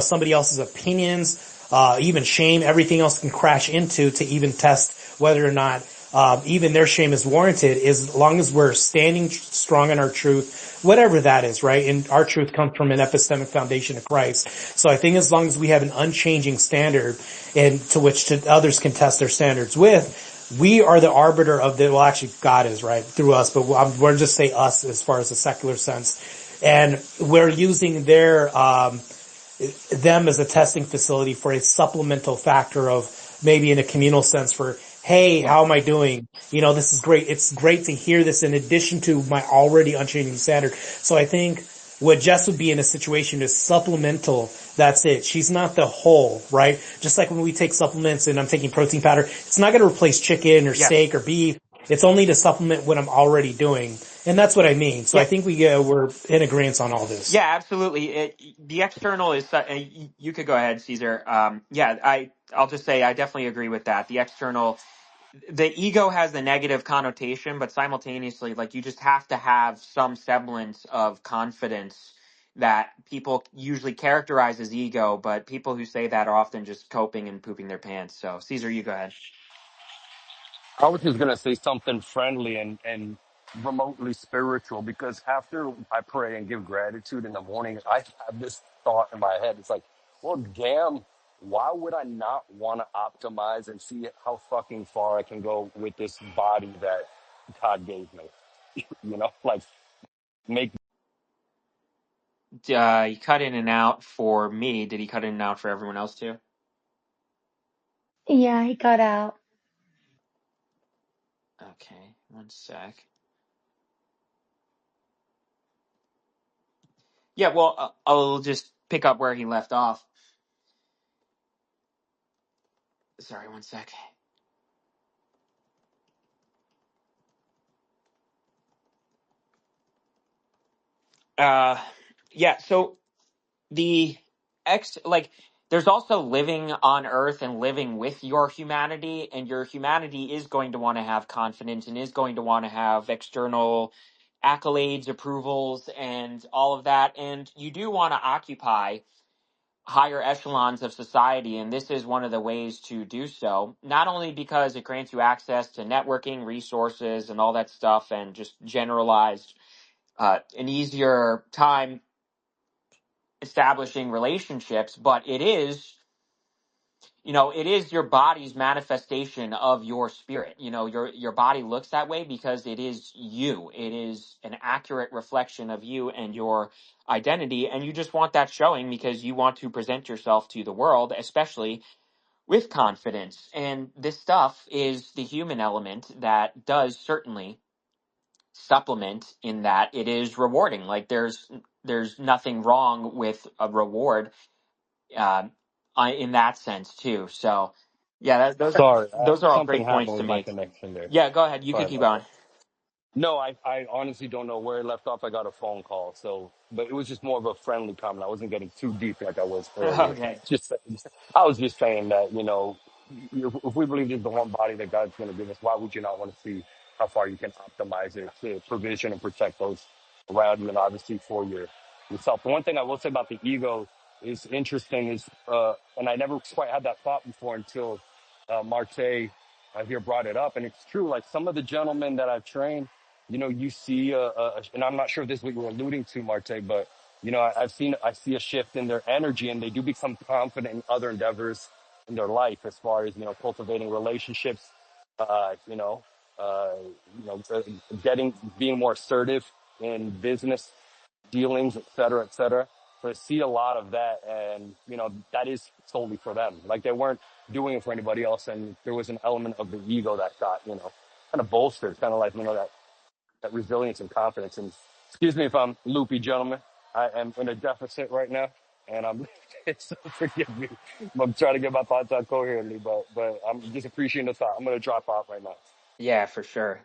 S4: somebody else's opinions, even shame, everything else can crash into to even test whether or not even their shame is warranted, as long as we're standing strong in our truth, whatever that is, right? And our truth comes from an epistemic foundation of Christ. So I think as long as we have an unchanging standard, and to which others can test their standards with, we are the arbiter of actually God is, right, through us, but we're just say us as far as the secular sense. And we're using them as a testing facility for a supplemental factor of maybe in a communal sense for, hey, how am I doing? This is great. It's great to hear this in addition to my already unchanging standard. So I think what Jess would be in a situation is supplemental. That's it. She's not the whole, right? Just like when we take supplements and I'm taking protein powder, it's not going to replace chicken or
S2: Yes.
S4: steak or beef. It's only to supplement what I'm already doing. And that's what I mean. So I
S2: Yeah.
S4: think we're in agreement on all this.
S2: Yeah, absolutely. The external is, you could go ahead, Caesar. I'll just say I definitely agree with that. The external, the ego has the negative connotation, but simultaneously, like, you just have to have some semblance of confidence that people usually characterize as ego, but people who say that are often just coping and pooping their pants. So, Caesar, you go ahead.
S3: I was just gonna say something friendly and remotely spiritual because after I pray and give gratitude in the morning, I have this thought in my head. It's like, well, damn, why would I not want to optimize and see how fucking far I can go with this body that God gave me? You know, like make.
S2: He cut in and out for me. Did he cut in and out for everyone else too?
S1: Yeah, he got out.
S2: Okay, one sec. Yeah, well, I'll just pick up where he left off. Sorry, one sec. Uh, yeah, so the there's also living on Earth and living with your humanity, and your humanity is going to want to have confidence and is going to want to have external accolades, approvals, and all of that. And you do want to occupy higher echelons of society, and this is one of the ways to do so, not only because it grants you access to networking resources and all that stuff and just generalized an easier time establishing relationships, but it is your body's manifestation of your spirit. Your body looks that way because it is you. It is an accurate reflection of you and your identity, and you just want that showing because you want to present yourself to the world, especially with confidence. And this stuff is the human element that does certainly supplement in that it is rewarding. Like, there's nothing wrong with a reward uh, in that sense too. So yeah,
S3: Sorry,
S2: those are all
S3: something
S2: great points
S3: happened
S2: to
S3: with my
S2: make.
S3: connection there.
S2: Yeah, go ahead. You
S3: Sorry
S2: could keep
S3: about
S2: going.
S3: that. No, I honestly don't know where it left off. I got a phone call, so but it was just more of a friendly comment. I wasn't getting too deep like I was earlier.
S2: Okay.
S3: I was just saying that if we believe there's the one body that God's going to give us, why would you not want to see how far you can optimize it to provision and protect those around you, and obviously for yourself. The one thing I will say about the ego is interesting is, and I never quite had that thought before until Marte here brought it up, and it's true. Like some of the gentlemen that I've trained, you see, and I'm not sure if this is what you're alluding to, Marte, but I see a shift in their energy, and they do become confident in other endeavors in their life, as far as cultivating relationships, uh, you know, uh, being more assertive in business dealings, et cetera, et cetera. So I see a lot of that, and that is solely for them. Like they weren't doing it for anybody else, and there was an element of the ego that got kind of bolstered, kind of like that resilience and confidence. And excuse me if I'm loopy, gentlemen. I am in a deficit right now, and I'm so forgive me. I'm trying to get my thoughts out coherently, but I'm just appreciating the thought. I'm gonna drop off right now.
S2: Yeah, for sure.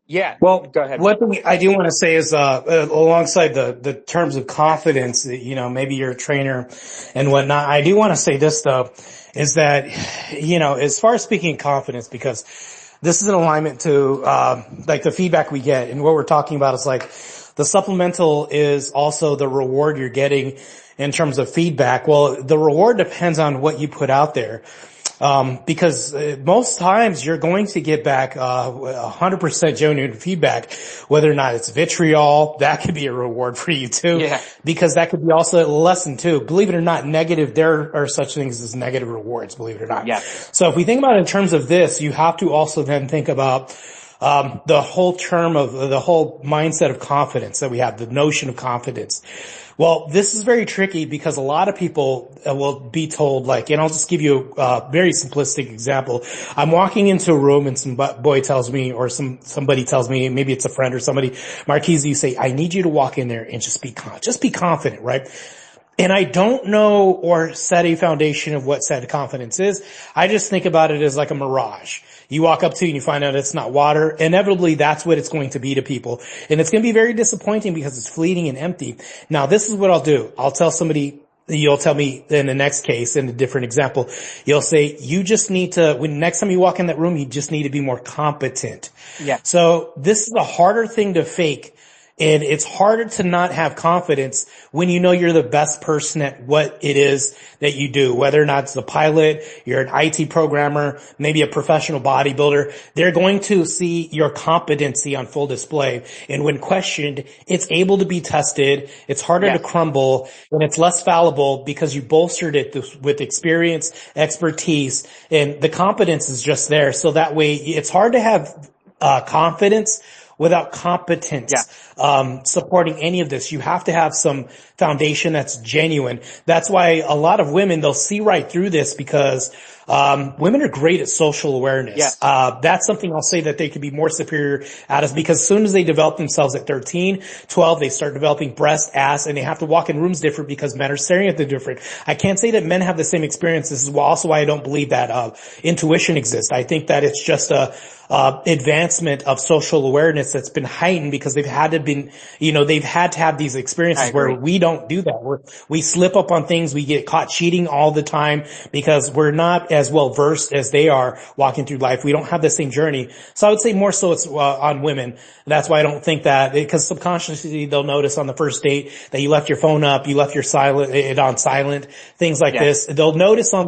S2: Yeah,
S4: Well,
S2: go ahead.
S4: one thing I do want to say is, alongside the terms of confidence, that, maybe you're a trainer and whatnot. I do want to say this though, is that, as far as speaking of confidence, because this is an alignment to, like the feedback we get, and what we're talking about is like the supplemental is also the reward you're getting in terms of feedback. Well, the reward depends on what you put out there. Because most times you're going to get back 100% genuine feedback, whether or not it's vitriol. That could be a reward for you too,
S2: Yeah.
S4: because that could be also a lesson too. Believe it or not, there are such things as negative rewards, believe it or not.
S2: Yeah.
S4: So if we think about it in terms of this, you have to also then think about the whole term of the whole mindset of confidence that we have, the notion of confidence. Well, this is very tricky because a lot of people will be told, like, and I'll just give you a very simplistic example. I'm walking into a room and some boy tells me, or somebody tells me, maybe it's a friend or somebody, Marquise, you say, I need you to walk in there and just be confident, right? And I don't know or set a foundation of what said confidence is. I just think about it as like a mirage. You walk up to it and you find out it's not water. Inevitably, that's what it's going to be to people. And it's going to be very disappointing because it's fleeting and empty. Now, this is what I'll do. I'll tell somebody, you'll tell me in the next case, in a different example, you'll say, you just need to, when next time you walk in that room, you just need to be more competent.
S2: Yeah.
S4: So this is a harder thing to fake. And it's harder to not have confidence when you know you're the best person at what it is that you do, whether or not it's a pilot, you're an IT programmer, maybe a professional bodybuilder. They're going to see your competency on full display. And when questioned, it's able to be tested. It's harder to crumble and it's less fallible because you bolstered it with experience, expertise, and the competence is just there. So that way it's hard to have confidence without competence, supporting any of this. You have to have some foundation that's genuine. That's why a lot of women, they'll see right through this because, women are great at social awareness.
S2: Yes.
S4: That's something I'll say that they could be more superior at us because as soon as they develop themselves at 13, 12, they start developing breast, ass, and they have to walk in rooms different because men are staring at them different. I can't say that men have the same experience. This is also why I don't believe that, intuition exists. I think that it's just advancement of social awareness that's been heightened because they've had to have these experiences where we don't do that. We slip up on things. We get caught cheating all the time because we're not as well versed as they are walking through life. We don't have the same journey. So I would say more so it's on women. That's why I don't think that, because subconsciously they'll notice on the first date that you left your phone up, you left it on silent, things like this. They'll notice on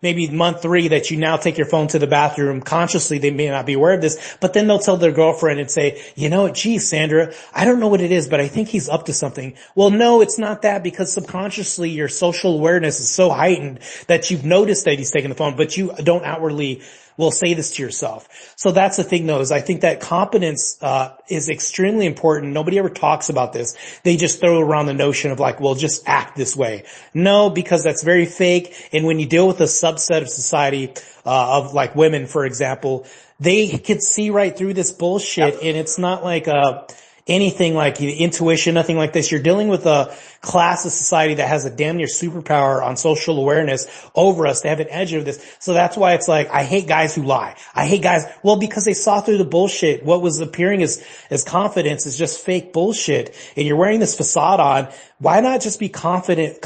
S4: maybe month 3 that you now take your phone to the bathroom. Consciously, they may not be aware of this, but then they'll tell their girlfriend and say, you know, geez, Sandra, I don't know what it is, but I think he's up to something. Well, no, it's not that because subconsciously your social awareness is so heightened that you've noticed that he's taking the phone, but you don't outwardly will say this to yourself. So that's the thing though, is I think that competence, is extremely important. Nobody ever talks about this. They just throw around the notion of like, well, just act this way. No, because that's very fake. And when you deal with a subset of society, of like women, for example, they could see right through this bullshit. And it's not like, anything like intuition, nothing like this. You're dealing with a class of society that has a damn near superpower on social awareness over us. They have an edge of this. So that's why it's like, I hate guys who lie. I hate guys. Well, because they saw through the bullshit. What was appearing as confidence is just fake bullshit. And you're wearing this facade on. Why not just be competent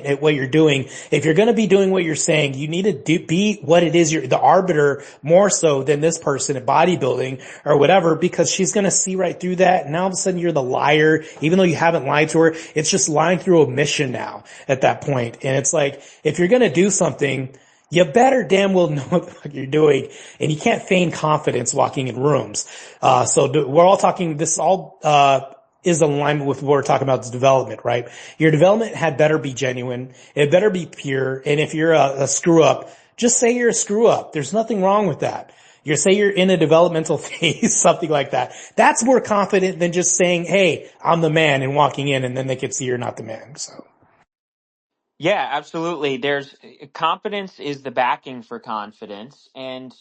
S4: at what you're doing? If you're going to be doing what you're saying, you need to be what it is. You're the arbiter more so than this person at bodybuilding or whatever, because she's going to see right through that. And now all of a sudden you're the liar, even though you haven't lied to her. It's just lying through omission now at that point. And it's like, if you're going to do something, you better damn well know what the fuck you're doing. And you can't feign confidence walking in rooms. We're all talking, this all, is in alignment with what we're talking about, is development, right? Your development had better be genuine. It better be pure. And if you're a screw up, just say you're a screw up. There's nothing wrong with that. Say you're in a developmental phase, something like that. That's more confident than just saying, hey, I'm the man, and walking in and then they can see you're not the man. So.
S2: Yeah, absolutely. Competence is the backing for confidence. And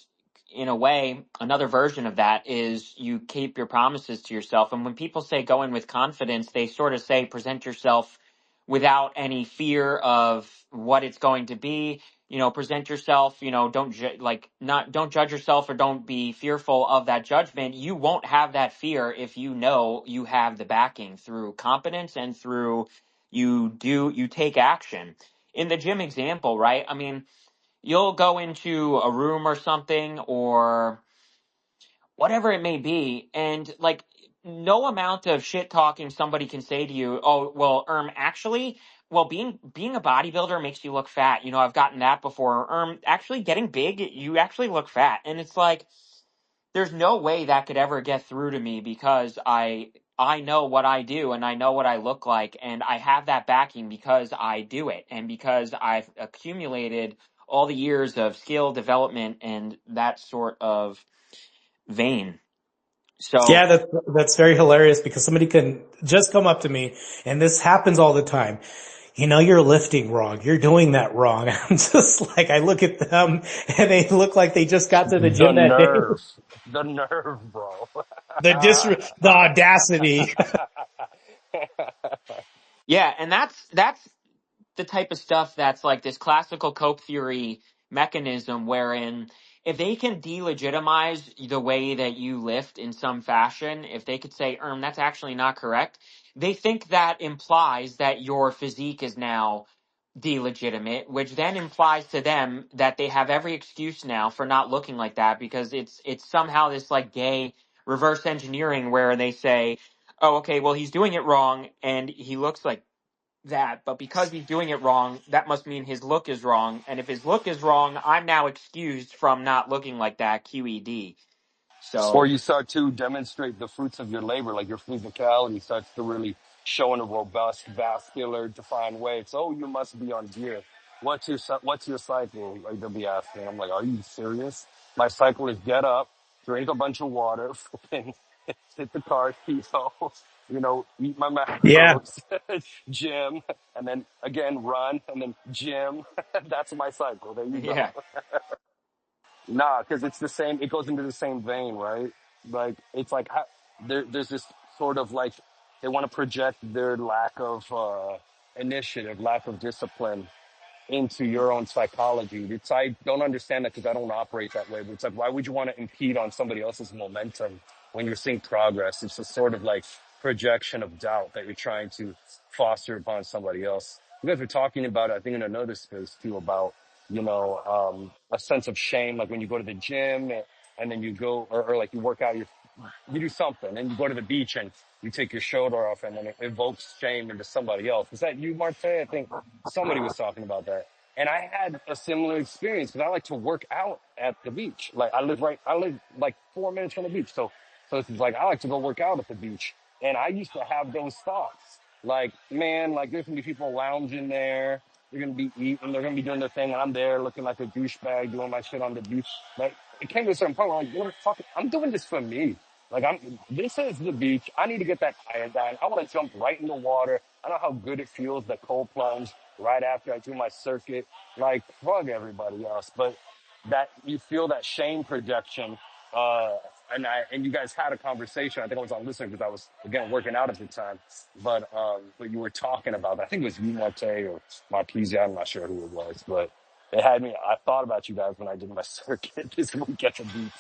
S2: in a way, another version of that is you keep your promises to yourself. And when people say go in with confidence, they sort of say present yourself without any fear of what it's going to be. Present yourself, don't judge yourself or don't be fearful of that judgment. You won't have that fear if you know you have the backing through competence and through you take action. In the gym example, right? I mean, you'll go into a room or something or whatever it may be, and like no amount of shit talking somebody can say to you, oh, well, actually, well, being a bodybuilder makes you look fat. I've gotten that before. Actually getting big, you actually look fat. And it's like, there's no way that could ever get through to me because I know what I do and I know what I look like, and I have that backing because I do it and because I've accumulated all the years of skill development and that sort of vein. So
S4: Yeah, that's very hilarious because somebody can just come up to me, and this happens all the time. You know, you're lifting wrong. You're doing that wrong. I'm just like, I look at them and they look like they just got to the
S3: The
S4: gym that day.
S3: nerve, the nerve, bro.
S4: The audacity.
S2: yeah, and that's the type of stuff that's like this classical cope theory mechanism wherein if they can delegitimize the way that you lift in some fashion, if they could say, that's actually not correct, they think that implies that your physique is now delegitimate, which then implies to them that they have every excuse now for not looking like that because it's somehow this like gay reverse engineering where they say, oh, okay, well, he's doing it wrong and he looks like that, but because he's doing it wrong, that must mean his look is wrong. And if his look is wrong, I'm now excused from not looking like that, QED.
S3: Or
S2: So,
S3: you start to demonstrate the fruits of your labor, like your physicality starts to really show in a robust, vascular, defined way. It's, oh, you must be on gear. What's your cycle? Like they'll be asking. I'm like, are you serious? My cycle is get up, drink a bunch of water, fucking hit the car, keto, eat my
S4: Yeah.
S3: macros, gym, and then again run, and then gym. That's my cycle. There you go.
S2: yeah.
S3: Nah, because it's the same. It goes into the same vein, right? Like it's like there's this sort of like they want to project their lack of initiative, lack of discipline into your own psychology. It's I don't understand that because I don't operate that way. But it's like why would you want to impede on somebody else's momentum when you're seeing progress? It's a sort of like projection of doubt that you're trying to foster upon somebody else. You guys were talking about, I think, in another space too about a sense of shame, like when you go to the gym and then you go or like you work out, you do something and you go to the beach and you take your shoulder off and then it evokes shame into somebody else. Was that you, Marte? I think somebody was talking about that. And I had a similar experience because I like to work out at the beach. Like I live like 4 minutes from the beach. So it's like, I like to go work out at the beach. And I used to have those thoughts. Like, man, like there's gonna be people lounging there. They're gonna be eating. They're gonna be doing their thing, and I'm there looking like a douchebag doing my shit on the beach. Like, it came to a certain point where I'm like, you know, fuck it, I'm doing this for me. Like, this is the beach. I need to get that iodine. I want to jump right in the water. I know how good it feels, the cold plunge right after I do my circuit. Like, fuck everybody else. But that you feel that shame projection. And you guys had a conversation. I think I was on listening because I was again working out at the time. But you were talking about that. I think it was you, Marte, or Marquise. I'm not sure who it was, but it had me. I thought about you guys when I did my circuit this week at the beach.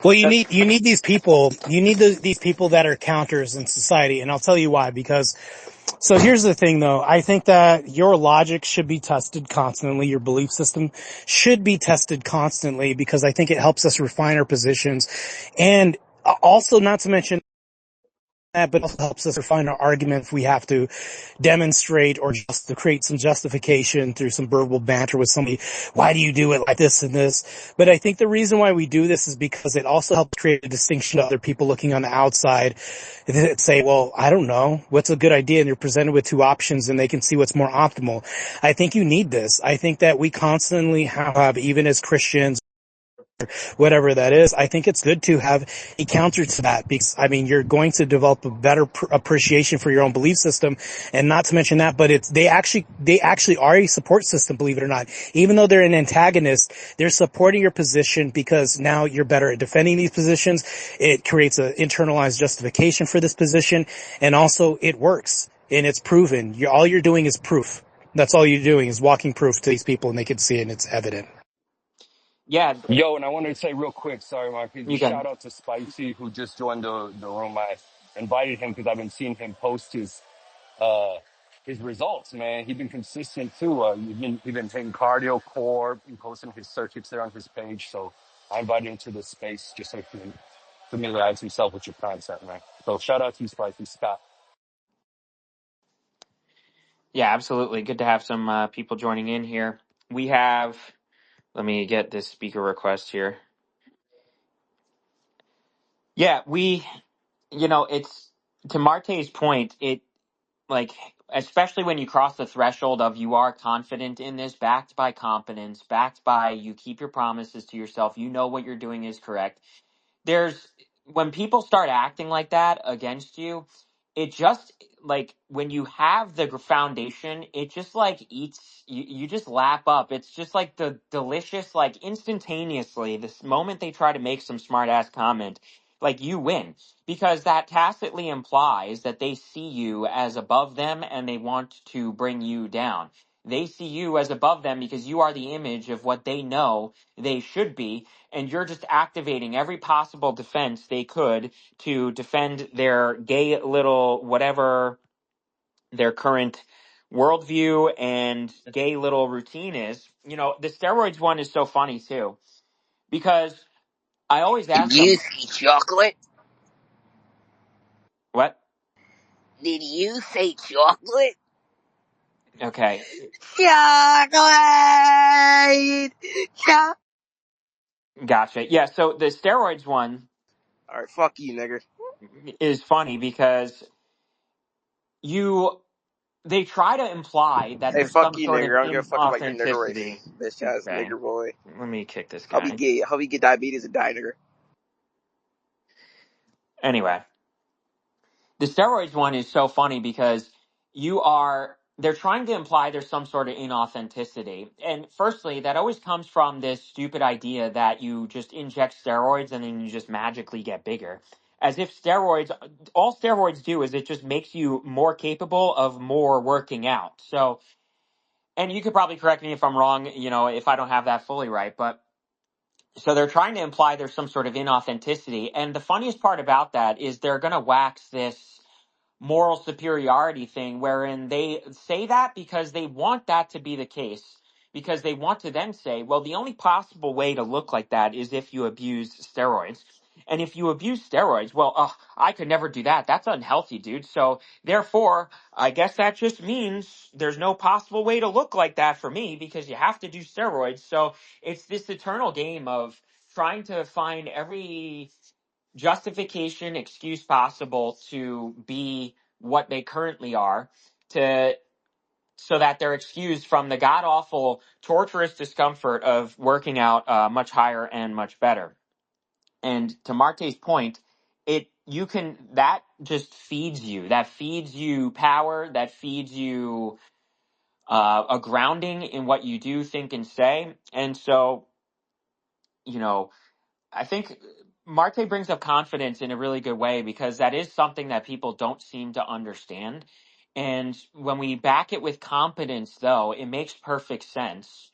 S4: Well, you need these people. You need these people that are counters in society, and I'll tell you why. Because so here's the thing, though. I think that your logic should be tested constantly. Your belief system should be tested constantly because I think it helps us refine our positions, and also not to mention that, but also helps us refine our argument if we have to demonstrate or just to create some justification through some verbal banter with somebody. Why do you do it like this and this? But I think the reason why we do this is because it also helps create a distinction to other people looking on the outside that say, well, I don't know, what's a good idea? And you're presented with two options and they can see what's more optimal. I think you need this. I think that we constantly have, even as Christians, whatever that is, I think it's good to have a counter to that because, I mean, you're going to develop a better appreciation for your own belief system. And not to mention that, but they actually are a support system, believe it or not. Even though they're an antagonist, they're supporting your position because now you're better at defending these positions. It creates an internalized justification for this position. And also it works and it's proven. All you're doing is proof. That's all you're doing is walking proof to these people and they can see it and it's evident.
S2: Yeah,
S3: Yo, and I wanted to say real quick, sorry, Marquise,
S2: you can.
S3: shout out to Spicy who just joined the room. I invited him because I've been seeing him post his results, man. He's been consistent too. He's been taking cardio, core, and posting his circuits there on his page. So I invited him to the space just so he can familiarize himself with your concept, man. So shout out to you, Spicy Scott.
S2: Yeah, absolutely. Good to have some people joining in here. We have, let me get this speaker request here. Yeah, it's to Marte's point, like, especially when you cross the threshold of you are confident in this, backed by competence, backed by you keep your promises to yourself, you know what you're doing is correct. There's when people start acting like that against you, it just like when you have the foundation, it just like eats you, you just lap up. It's just like the delicious, like instantaneously, this moment they try to make some smart ass comment, like you win. Because that tacitly implies that they see you as above them and they want to bring you down. They see you as above them because you are the image of what they know they should be, and you're just activating every possible defense they could to defend their gay little whatever their current worldview and gay little routine is. You know, the steroids one is so funny too because I always
S5: Did
S2: ask
S5: you
S2: them,
S5: say chocolate?
S2: what?
S5: Did you say chocolate?
S2: Okay,
S5: Chocolate!
S2: gotcha. Yeah, so the steroids one
S5: Alright, fuck you, nigger.
S2: is funny because you they try to imply that
S5: Hey,
S2: there's
S5: fuck
S2: some
S5: you,
S2: sort of
S5: nigger. I don't give a fuck about your nigger
S2: inauthenticity.
S5: race. Bitch ass
S2: Okay,
S5: nigger boy.
S2: let me kick this
S5: Hope you
S2: guy.
S5: get diabetes and die, nigger.
S2: Anyway, the steroids one is so funny because they're trying to imply there's some sort of inauthenticity. And firstly, that always comes from this stupid idea that you just inject steroids and then you just magically get bigger. As if all steroids do is it just makes you more capable of more working out. So, and you could probably correct me if I'm wrong, you know, if I don't have that fully right, but so they're trying to imply there's some sort of inauthenticity. And the funniest part about that is they're going to wax this moral superiority thing wherein they say that because they want that to be the case, because they want to then say, well, the only possible way to look like that is if you abuse steroids. And if you abuse steroids, well, I could never do that. That's unhealthy, dude. So therefore, I guess that just means there's no possible way to look like that for me because you have to do steroids. So it's this eternal game of trying to find every justification, excuse possible to be what they currently are, to so that they're excused from the god awful, torturous discomfort of working out much higher and much better. And to Marte's point, that just feeds you. That feeds you power. That feeds you a grounding in what you do, think, and say. And so, you know, I think Marte brings up confidence in a really good way because that is something that people don't seem to understand. And when we back it with competence, though, it makes perfect sense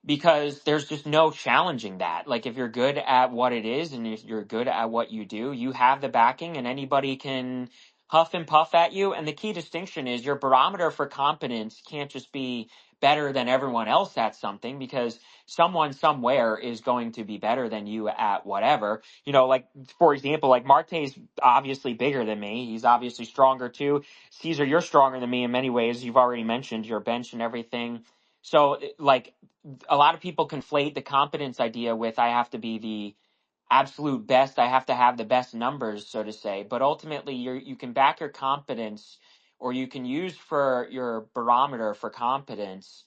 S2: because there's just no challenging that. Like if you're good at what it is and if you're good at what you do, you have the backing and anybody can huff and puff at you. And the key distinction is your barometer for competence can't just be better than everyone else at something because someone somewhere is going to be better than you at whatever. You know, like for example, like Marte's obviously bigger than me. He's obviously stronger too. Caesar, you're stronger than me in many ways. You've already mentioned your bench and everything. So like a lot of people conflate the competence idea with I have to be the absolute best. I have to have the best numbers, so to say. But ultimately, you can back your competence, or you can use for your barometer for competence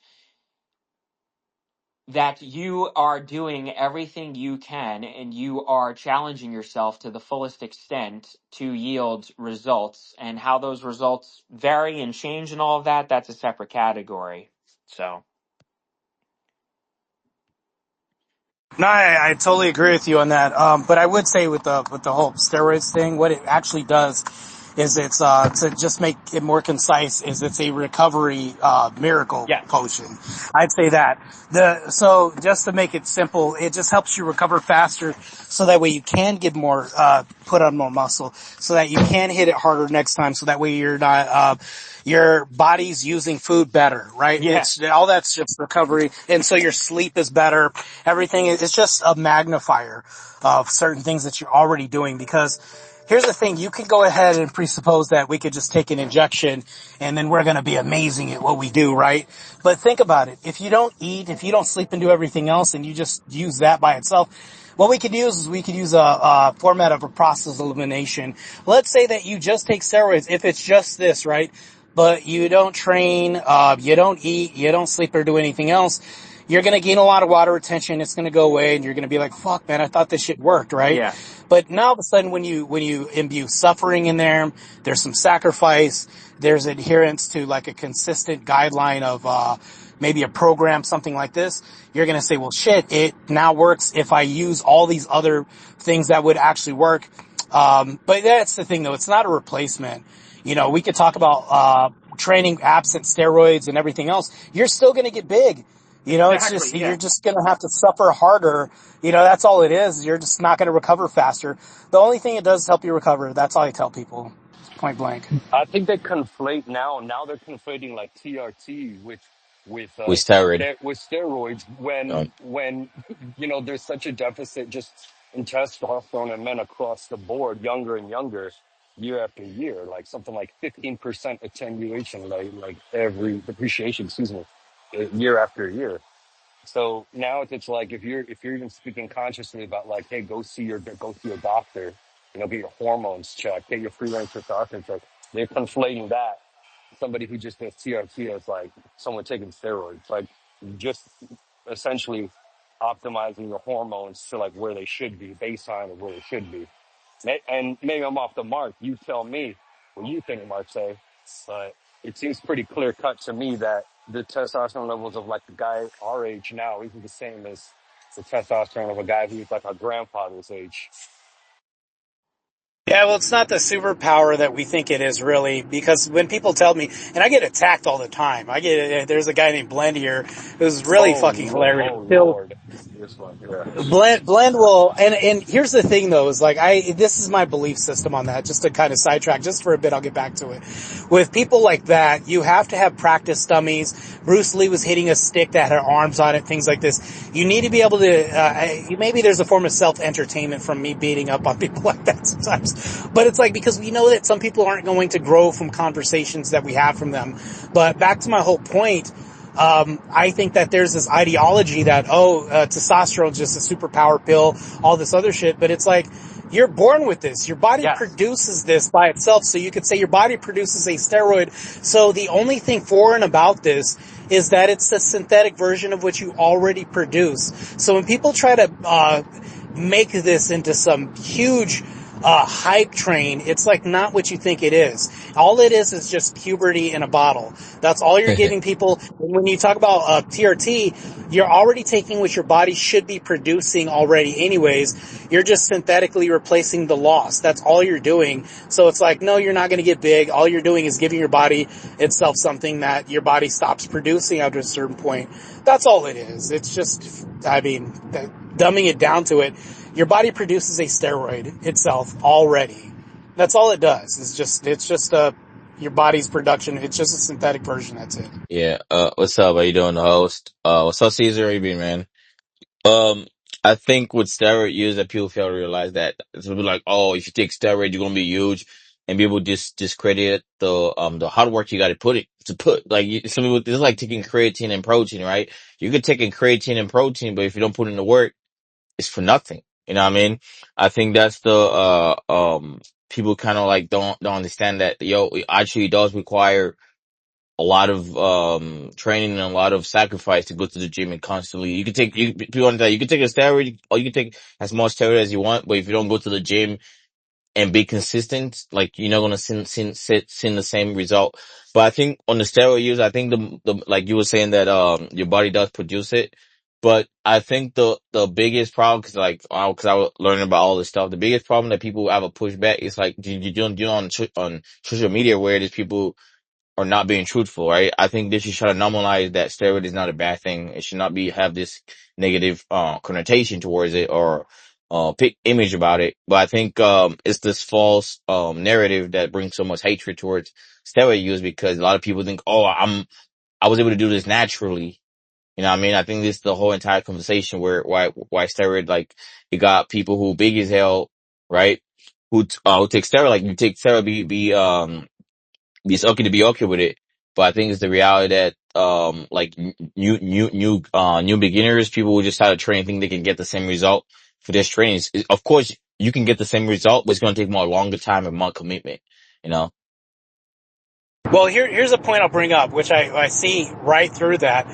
S2: that you are doing everything you can and you are challenging yourself to the fullest extent to yield results. And how those results vary and change and all of that, that's a separate category. So.
S4: No, I totally agree with you on that. But I would say with the whole steroids thing, what it actually does is it's to just make it more concise is it's a recovery miracle
S2: Yes.
S4: potion. I'd say that. So just to make it simple, it just helps you recover faster so that way you can get more put on more muscle, so that you can hit it harder next time, so that way you're not your body's using food better, right?
S2: Yeah.
S4: It's all that's just recovery, and so your sleep is better. Everything is it's just a magnifier of certain things that you're already doing. Because here's the thing: you can go ahead and presuppose that we could just take an injection and then we're going to be amazing at what we do, right? But think about it: if you don't eat, if you don't sleep and do everything else, and you just use that by itself. What we could use is we could use a format of a process elimination. Let's say that you just take steroids, if it's just this, right? But you don't train, you don't eat, you don't sleep or do anything else. you're going to gain a lot of water retention. It's going to go away, and you're going to be like, "Fuck, man, I thought this shit worked," right?
S2: Yeah.
S4: But now all of a sudden, when you imbue suffering in there, there's some sacrifice. There's adherence to like a consistent guideline of maybe a program, something like this. You're going to say, "Well, shit, it now works if I use all these other things that would actually work." But that's the thing, though. It's not a replacement. You know, we could talk about training absent steroids and everything else. You're still going to get big. You know,
S2: Exactly,
S4: it's just,
S2: yeah.
S4: you're just going to have to suffer harder. You know, that's all it is. You're just not going to recover faster. The only thing it does is help you recover. That's all I tell people. Point blank.
S3: I think they conflate now. Now they're conflating like TRT
S6: With steroid.
S3: with steroids when you know there's such a deficit just in testosterone in men across the board, younger and younger, year after year, like something like 15% attenuation, like every depreciation, excuse me, year after year. So now it's like if you're even speaking consciously about like, hey, go see your doctor, you know, get your hormones checked, get your free range testosterone checked. They're conflating that. Somebody who just does TRT as like someone taking steroids, like just essentially optimizing your hormones to like where they should be, baseline of where they should be. And maybe I'm off the mark. You tell me what you think, Marseille. But it seems pretty clear cut to me that the testosterone levels of like the guy our age now isn't the same as the testosterone of a guy who's like our grandfather's age.
S4: Yeah, well, it's not the superpower that we think it is, really, because when people tell me, and I get attacked all the time. There's a guy named Blend here who's really fucking hilarious.
S3: Oh Lord. This one, yeah.
S4: Blend will, and here's the thing though, is like this is my belief system on that, just to kind of sidetrack, just for a bit, I'll get back to it. With people like that, you have to have practice dummies. Bruce Lee was hitting a stick that had arms on it, things like this. You need to be able to, maybe there's a form of self-entertainment from me beating up on people like that sometimes. But it's like, because we know that some people aren't going to grow from conversations that we have from them. But back to my whole point, I think that there's this ideology that, testosterone is just a superpower pill, all this other shit, but it's like, you're born with this. Your body produces this by itself, so you could say your body produces a steroid. So the only thing foreign about this is that it's a synthetic version of what you already produce. So when people try to, make this into some huge, hype train, it's like not what you think it is. All it is just puberty in a bottle. That's all you're giving people. When you talk about TRT, you're already taking what your body should be producing already anyways. You're just synthetically replacing the loss. That's all you're doing. So it's like, no, you're not going to get big. All you're doing is giving your body itself something that your body stops producing after a certain point. That's all it is. It's just, dumbing it down to it, your body produces a steroid itself already. That's all it does. It's just your body's production. It's just a synthetic version. That's it.
S6: Yeah. What's up? How you doing, the host? What's up, Caesar? How you been, man? Um, I think with steroid use that people fail to realize that it's gonna be like, oh, if you take steroid, you're gonna be huge, and people just discredit the hard work you got to put like some people, it's like taking creatine and protein, right? You could take in creatine and protein, but if you don't put in the work, it's for nothing. You know what I mean? I think that's the people kind of like don't understand that, yo, it actually does require a lot of training and a lot of sacrifice to go to the gym and constantly. People understand you can take a steroid or you can take as much steroid as you want, but if you don't go to the gym and be consistent, like you're not gonna see the same result. But I think on the steroid use, I think the like you were saying that your body does produce it, but I think the biggest problem, cause I was learning about all this stuff, the biggest problem that people have a pushback is like you on social media where there's people are not being truthful, right? I think they should try to normalize that steroid is not a bad thing. It should not have this negative, connotation towards it or, image about it. But I think, it's this false, narrative that brings so much hatred towards steroid use because a lot of people think, oh, I was able to do this naturally. You know what I mean? I think this is the whole entire conversation why steroid, like, you got people who big as hell, right? Who take steroid, like you take steroid, it's okay to be okay with it, but I think it's the reality that, like new beginners, people will just try to train, think they can get the same result for this training. Of course, you can get the same result, but it's going to take more longer time and more commitment, you know?
S7: Well, here's a point I'll bring up, which I see right through that.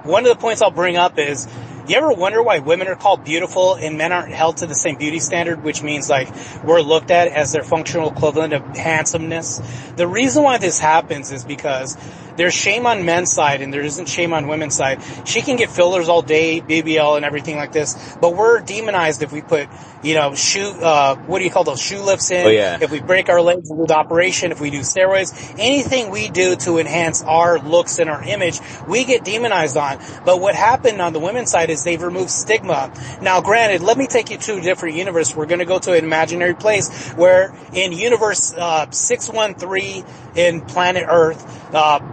S7: One of the points I'll bring up is, you ever wonder why women are called beautiful and men aren't held to the same beauty standard, which means like we're looked at as their functional equivalent of handsomeness? The reason why this happens is because there's shame on men's side and there isn't shame on women's side. She can get fillers all day, BBL and everything like this, but we're demonized if we put, what do you call those, shoe lifts
S6: Oh
S7: in,
S6: yeah.
S7: if we break our legs with operation, if we do steroids, anything we do to enhance our looks and our image, we get demonized on. But what happened on the women's side is they've removed stigma. Now, granted, let me take you to a different universe. We're going to go to an imaginary place where in universe 613 in planet Earth,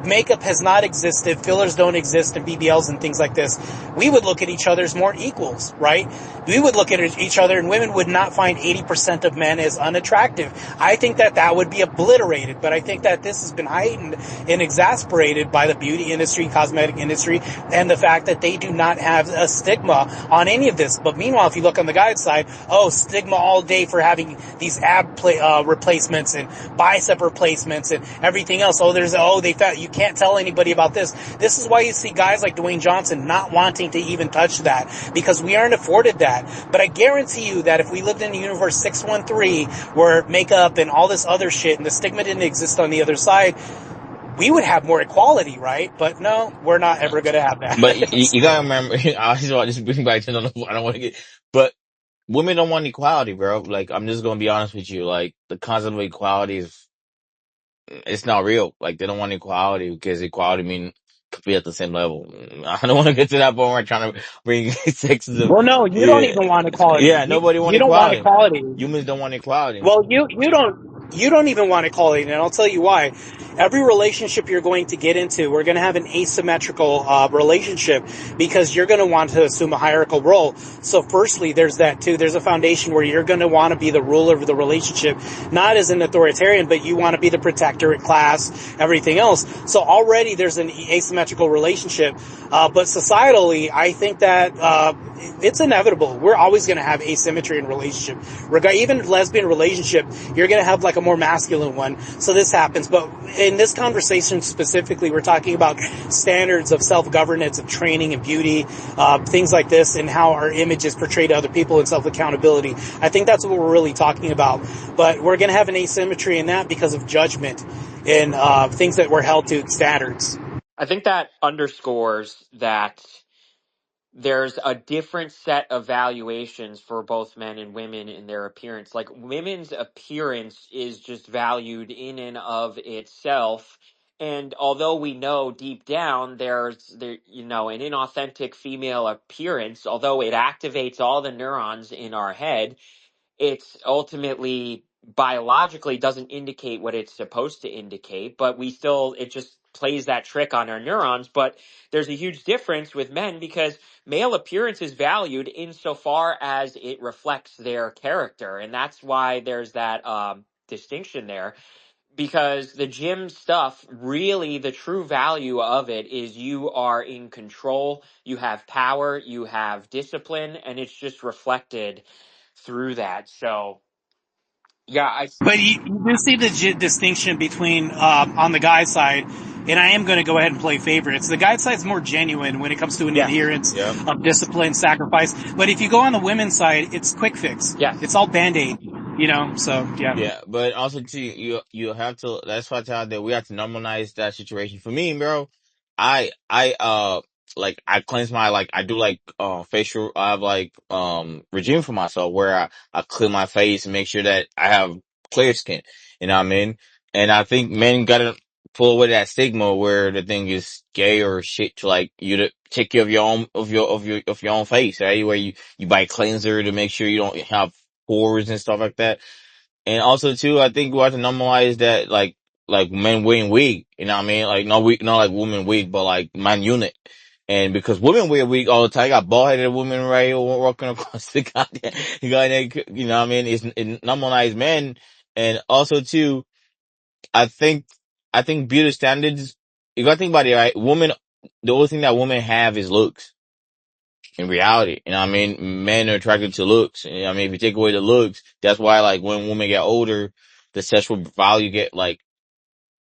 S7: makeup has not existed, fillers don't exist, and BBLs and things like this. We would look at each other as more equals, right? We would look at each other and women would not find 80% of men as unattractive. I think that would be obliterated, but I think that this has been heightened and exasperated by the beauty industry, cosmetic industry, and the fact that they do not have a stigma on any of this. But meanwhile, if you look on the guy's side, stigma all day for having these replacements and bicep replacements and everything else. You can't tell anybody about this. This is why you see guys like Dwayne Johnson not wanting to even touch that, because we aren't afforded that. But I guarantee you that if we lived in the universe 613 where makeup and all this other shit and the stigma didn't exist on the other side, we would have more equality, right? But no, we're not ever going to have that.
S6: But you gotta remember, I just bring back to I don't want to get, but women don't want equality, bro. Like, I'm just gonna be honest with you. Like, the concept of equality it's not real. Like, they don't want equality because equality mean could be at the same level. I don't want to get to that point where I'm trying to bring sexism.
S7: Well, no, you don't
S6: Yeah,
S7: even want equality.
S6: yeah, nobody want
S7: You don't want
S6: equality.
S7: equality.
S6: Humans don't want equality.
S7: Well, you don't even want equality, and I'll tell you why. Every relationship you're going to get into, we're going to have an asymmetrical relationship because you're going to want to assume a hierarchical role. So firstly, there's that too. There's a foundation where you're going to want to be the ruler of the relationship, not as an authoritarian, but you want to be the protector at class, everything else. So already there's an asymmetrical relationship. But societally, I think that it's inevitable. We're always going to have asymmetry in relationship. Even lesbian relationship, you're going to have like a more masculine one. So this happens. But in this conversation specifically, we're talking about standards of self-governance, of training and beauty, things like this, and how our image is portrayed to other people and self-accountability. I think that's what we're really talking about. But we're going to have an asymmetry in that because of judgment and things that we're held to standards.
S2: I think that underscores that there's a different set of valuations for both men and women in their appearance. Like, women's appearance is just valued in and of itself. And although we know deep down there's an inauthentic female appearance, although it activates all the neurons in our head, it's ultimately biologically doesn't indicate what it's supposed to indicate, but it just plays that trick on our neurons. But there's a huge difference with men because male appearance is valued insofar as it reflects their character. And that's why there's that distinction there. Because the gym stuff, really, the true value of it is you are in control, you have power, you have discipline, and it's just reflected through that. So, yeah,
S7: But you do see the distinction between on the guy side, and I am going to go ahead and play favorites. The guy side's more genuine when it comes to an adherence
S6: Yep.
S7: of discipline, sacrifice. But if you go on the women's side, it's quick fix.
S2: Yeah.
S7: It's all Band-Aid, so yeah.
S6: Yeah, but also too, you have to. That's why I tell that we have to normalize that situation. For me, bro, I cleanse I do facial. I have regime for myself where I clean my face and make sure that I have clear skin. You know what I mean? And I think men gotta pull away that stigma where the thing is gay or shit to you to take care of your own of your own face, right? Where you buy cleanser to make sure you don't have pores and stuff like that. And also too, I think we have to normalize that men wearing wig, you know what I mean? Like not like women wig, but like man unit. And because women wear wig all the time, you got bald headed women right here walking across the goddamn, you know what I mean? It normalized men. And also too, I think, I think beauty standards, you gotta think about it, right? The only thing that women have is looks in reality. You know what I mean? Men are attracted to looks. You know what I mean? If you take away the looks, that's why when women get older, the sexual value get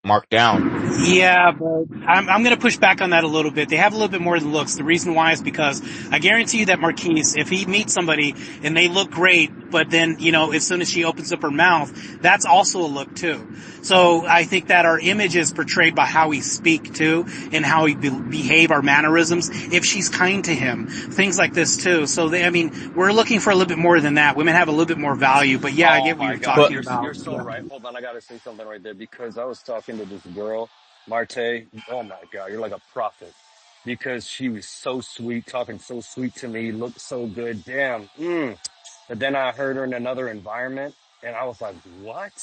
S6: marked down.
S7: Yeah, but I'm going to push back on that a little bit. They have a little bit more than looks. The reason why is because I guarantee you that Marquise, if he meets somebody and they look great, but then, as soon as she opens up her mouth, that's also a look too. So I think that our image is portrayed by how we speak too and how we behave, our mannerisms, if she's kind to him, things like this too. So we're looking for a little bit more than that. Women have a little bit more value, but yeah, I
S3: Oh
S7: get what
S3: my
S7: you're
S3: God,
S6: But
S7: talking
S3: you're
S7: about.
S3: so
S7: Yeah.
S3: right. Hold on, I gotta say something right there because I was talking to this girl, Marte. Oh my God, you're like a prophet because she was so sweet, talking so sweet to me, looked so good. Damn. But then I heard her in another environment, and I was like, what?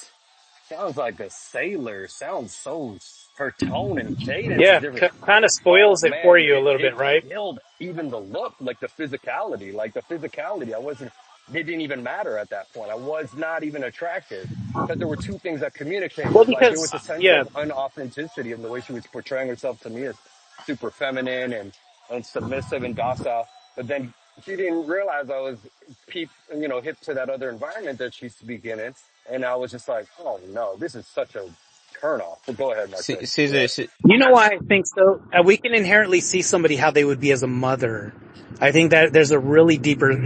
S3: Sounds like a sailor. Sounds so, her tone and cadence is
S7: Yeah,
S3: different.
S7: kind of
S3: Oh
S7: spoils it for
S3: man,
S7: you a little
S3: it
S7: bit, right?
S3: killed even the look, like the physicality. It didn't even matter at that point. I was not even attracted because there were two things that
S7: Well,
S3: communicated. Like there was
S7: because
S3: a sense
S7: yeah,
S3: of unauthenticity in the way she was portraying herself to me as super feminine and submissive and docile. But then she didn't realize I was hip to that other environment that she's speaking in. And I was just like, oh no, this is such a turn off. But go ahead, Marte. Go
S6: Caesar,
S3: ahead.
S7: you know why I think so? We can inherently see somebody how they would be as a mother. I think that there's a really deeper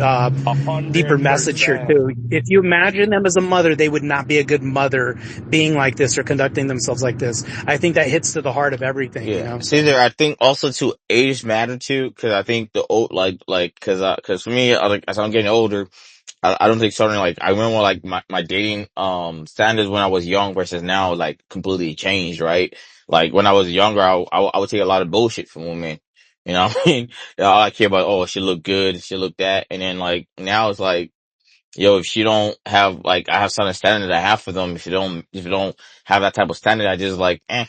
S7: message here
S3: 100%.
S7: too. If you imagine them as a mother, they would not be a good mother being like this or conducting themselves like this. I think that hits to the heart of everything,
S6: yeah,
S7: so.
S6: Caesar. I think also too age matter too, because I think the old because for me, as I'm getting older, I don't think starting like I remember like my dating standards when I was young versus now like completely changed, right? Like when I was younger, I would take a lot of bullshit from women. You know what I mean? All I care about, oh, she look good, she look that, and then like now it's like, yo, if she don't have like I have some standard I have for them, if you don't have that type of standard, I just like and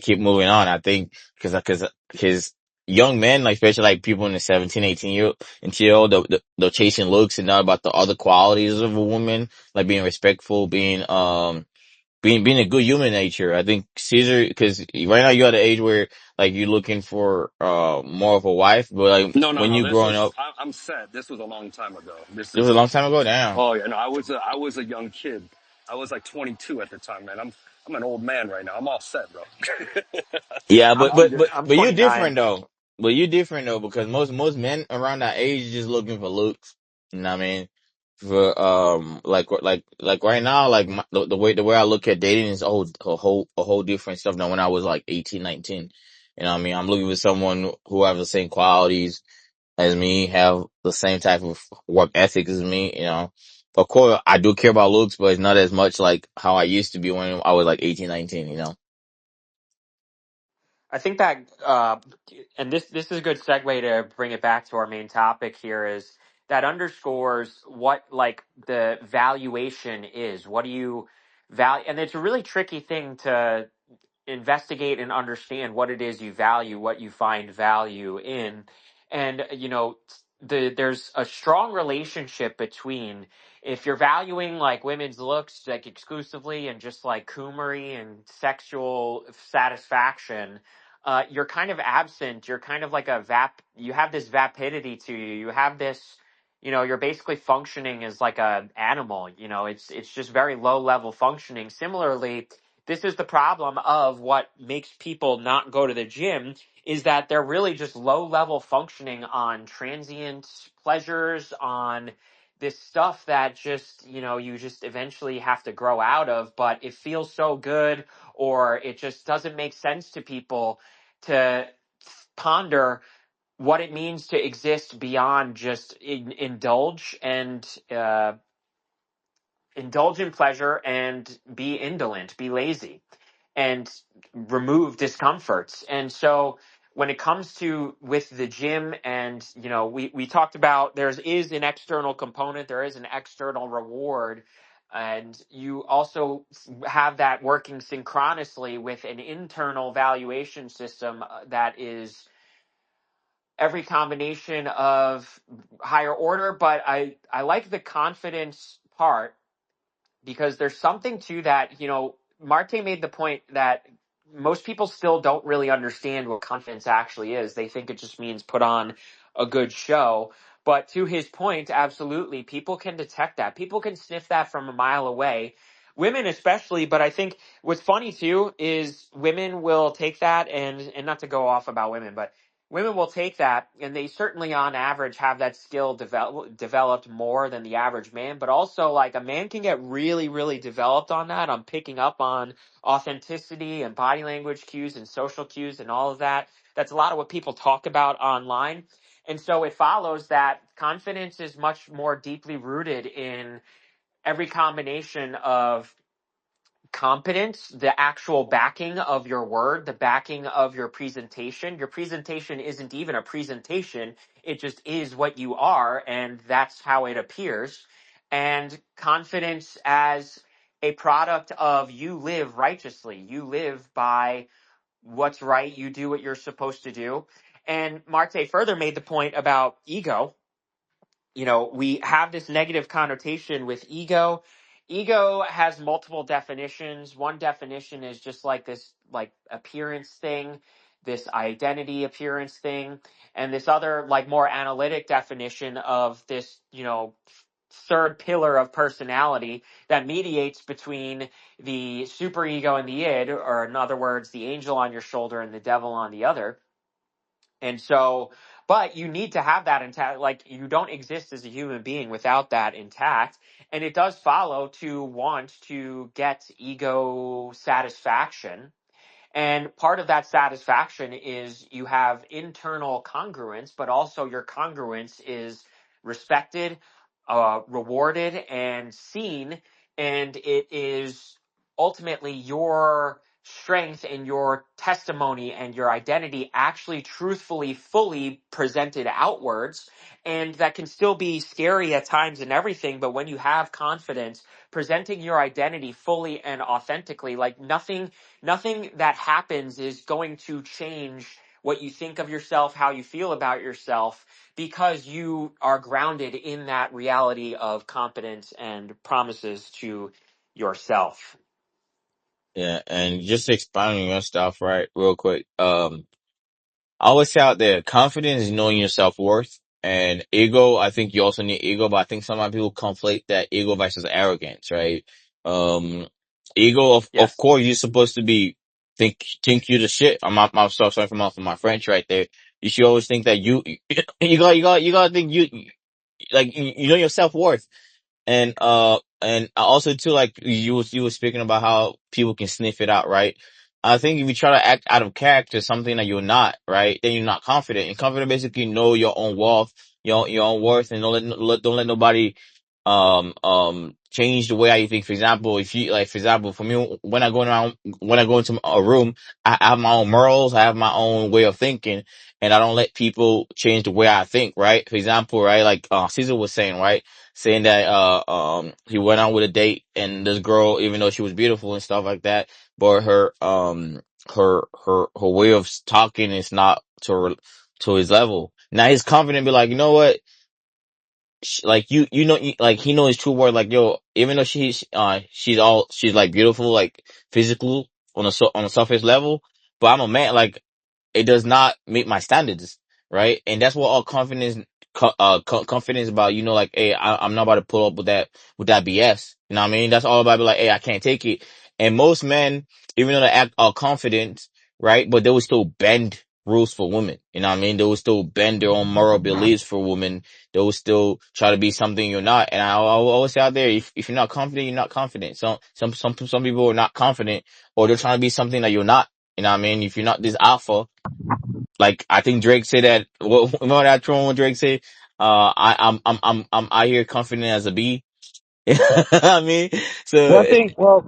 S6: keep moving on. I think because young men, like especially like people in the 17, 18 year old, they're chasing looks and not about the other qualities of a woman, like being respectful, being a good human nature. I think Caesar, because right now you're at an age where like you're looking for more of a wife, but like
S3: No, no,
S6: when
S3: no.
S6: you growing up,
S3: I'm set. This was a long time ago.
S6: it was a long time ago now.
S3: Oh yeah, no, I was a young kid. I was like 22 at the time, man. I'm an old man right now. I'm all set, bro.
S6: Yeah,
S3: I'm good.
S2: I'm
S6: but you're
S2: 29.
S6: different though. But you're different though because most men around that age are just looking for looks. You know what I mean? For like right now, like the way I look at dating is a whole different stuff than when I was like 18, 19. You know what I mean? I'm looking for someone who have the same qualities as me, have the same type of work ethic as me. You know, of course I do care about looks, but it's not as much like how I used to be when I was like 18, 19. You know?
S2: I think that, and this is a good segue to bring it back to our main topic here is that underscores what like the valuation is. What do you value? And it's a really tricky thing to investigate and understand what it is you value, what you find value in. And, there's a strong relationship between if you're valuing like women's looks like exclusively and just like coomery and sexual satisfaction, you're kind of absent. You're kind of like you have this vapidity to you. You have this, you're basically functioning as like a animal. It's just very low level functioning. Similarly, this is the problem of what makes people not go to the gym is that they're really just low level functioning on transient pleasures, on this stuff that just, you just eventually have to grow out of, but it feels so good, or it just doesn't make sense to people to ponder what it means to exist beyond just indulge in pleasure and be indolent, be lazy, and remove discomforts. And so when it comes to with the gym and we talked about is an external component, there is an external reward, and you also have that working synchronously with an internal valuation system that is every combination of higher order. But I like the confidence part because there's something to that. Marte made the point that most people still don't really understand what confidence actually is. They think it just means put on a good show. But to his point, absolutely, people can detect that. People can sniff that from a mile away women especially, but I think what's funny too is women will take that and not to go off about women, but women will take that and they certainly on average have that skill developed more than the average man, but also like a man can get really, really developed on that, on picking up on authenticity and body language cues and social cues and all of that. That's a lot of what people talk about online. And so it follows that confidence is much more deeply rooted in every combination of competence, the actual backing of your word, the backing of your presentation. Your presentation isn't even a presentation, it just is what you are, and that's how it appears. And confidence as a product of you live righteously, you live by what's right, you do what you're supposed to do. And Marte further made the point about ego. We have this negative connotation with ego. Ego has multiple definitions. One definition is just like this, like appearance thing, this identity appearance thing, and this other, like more analytic definition of this, third pillar of personality that mediates between the superego and the id, or in other words, the angel on your shoulder and the devil on the other. And so, but you need to have that intact. Like, you don't exist as a human being without that intact. And it does follow to want to get ego satisfaction. And part of that satisfaction is you have internal congruence, but also your congruence is respected, rewarded, and seen. And it is ultimately your strength and your testimony and your identity actually truthfully, fully presented outwards. And that can still be scary at times and everything. But when you have confidence, presenting your identity fully and authentically, like nothing that happens is going to change what you think of yourself, how you feel about yourself, because you are grounded in that reality of competence and promises to yourself.
S6: Yeah, and just expounding your stuff, right, real quick. I always say out there, confidence is knowing your self-worth, and ego, I think you also need ego, but I think some people conflate that ego versus arrogance, right? Um, ego, of
S2: Yes.
S6: course, you're supposed to be, think you're the shit. I'm so sorry for my French right there. You should always think that you gotta think like, you know your self-worth. And also too, like you were speaking about how people can sniff it out, right? I think if you try to act out of character, something that you're not, right, then you're not confident. And confident basically know your own worth, your own worth, and don't let nobody, change the way how you think. For example, for example, for me, when I go into a room, I have my own morals, I have my own way of thinking, and I don't let people change the way I think, right? For example, right, like, Caesar was saying, right? Saying that he went out with a date and this girl, even though she was beautiful and stuff like that, but her way of talking is not to his level. Now he's confident, be like, you know what? Like like he knows his true worth. Like, yo, even though she's like beautiful, like physical on a surface level, but I'm a man. Like, it does not meet my standards, right? And that's what all confidence about, like, hey, I'm not about to pull up with that BS. You know what I mean? That's all about, be like, hey, I can't take it. And most men, even though they act all confident, right? But they will still bend rules for women. You know what I mean? They will still bend their own moral beliefs for women. They will still try to be something you're not. And I always say out there, if you're not confident, you're not confident. Some people are not confident, or they're trying to be something that you're not. You know what I mean? If you're not this alpha, like I think Drake said that. Remember that tune when Drake said, I'm out here confident as a bee." I mean,
S7: One
S6: so
S7: thing, well,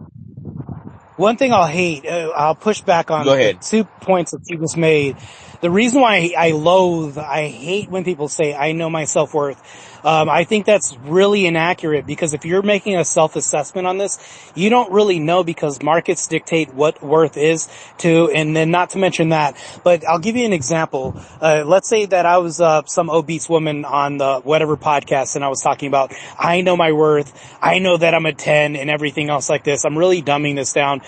S7: one thing I'll push back
S6: go
S7: on the
S6: ahead.
S7: 2 points that you just made. The reason why I hate when people say, I know my self-worth. I think that's really inaccurate, because if you're making a self-assessment on this, you don't really know, because markets dictate what worth is to, and then not to mention that. But I'll give you an example. Let's say that I was, some obese woman on the whatever podcast, and I was talking about, I know my worth. I know that I'm a 10 and everything else like this. I'm really dumbing this down,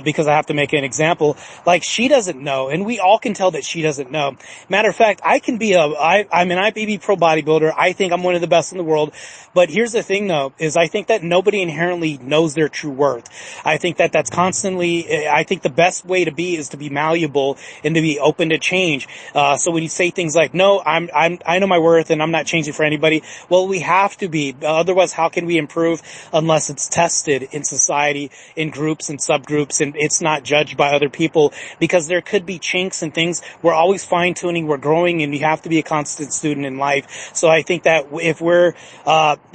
S7: because I have to make an example. Like, she doesn't know, and we all can tell that she doesn't know. Matter of fact, I'm an IFBB pro bodybuilder. I think I'm one of the best in the world. But here's the thing though, is I think that nobody inherently knows their true worth. I think that that's constantly, I think the best way to be is to be malleable and to be open to change. So when you say things like, no, I know my worth and I'm not changing for anybody. Well, we have to be. Otherwise, how can we improve unless it's tested in society, in groups and subgroups, and it's not judged by other people? Because there could be chinks and things. We're always fine tuning. We're growing, and you have to be a constant student in life. So I think that if we're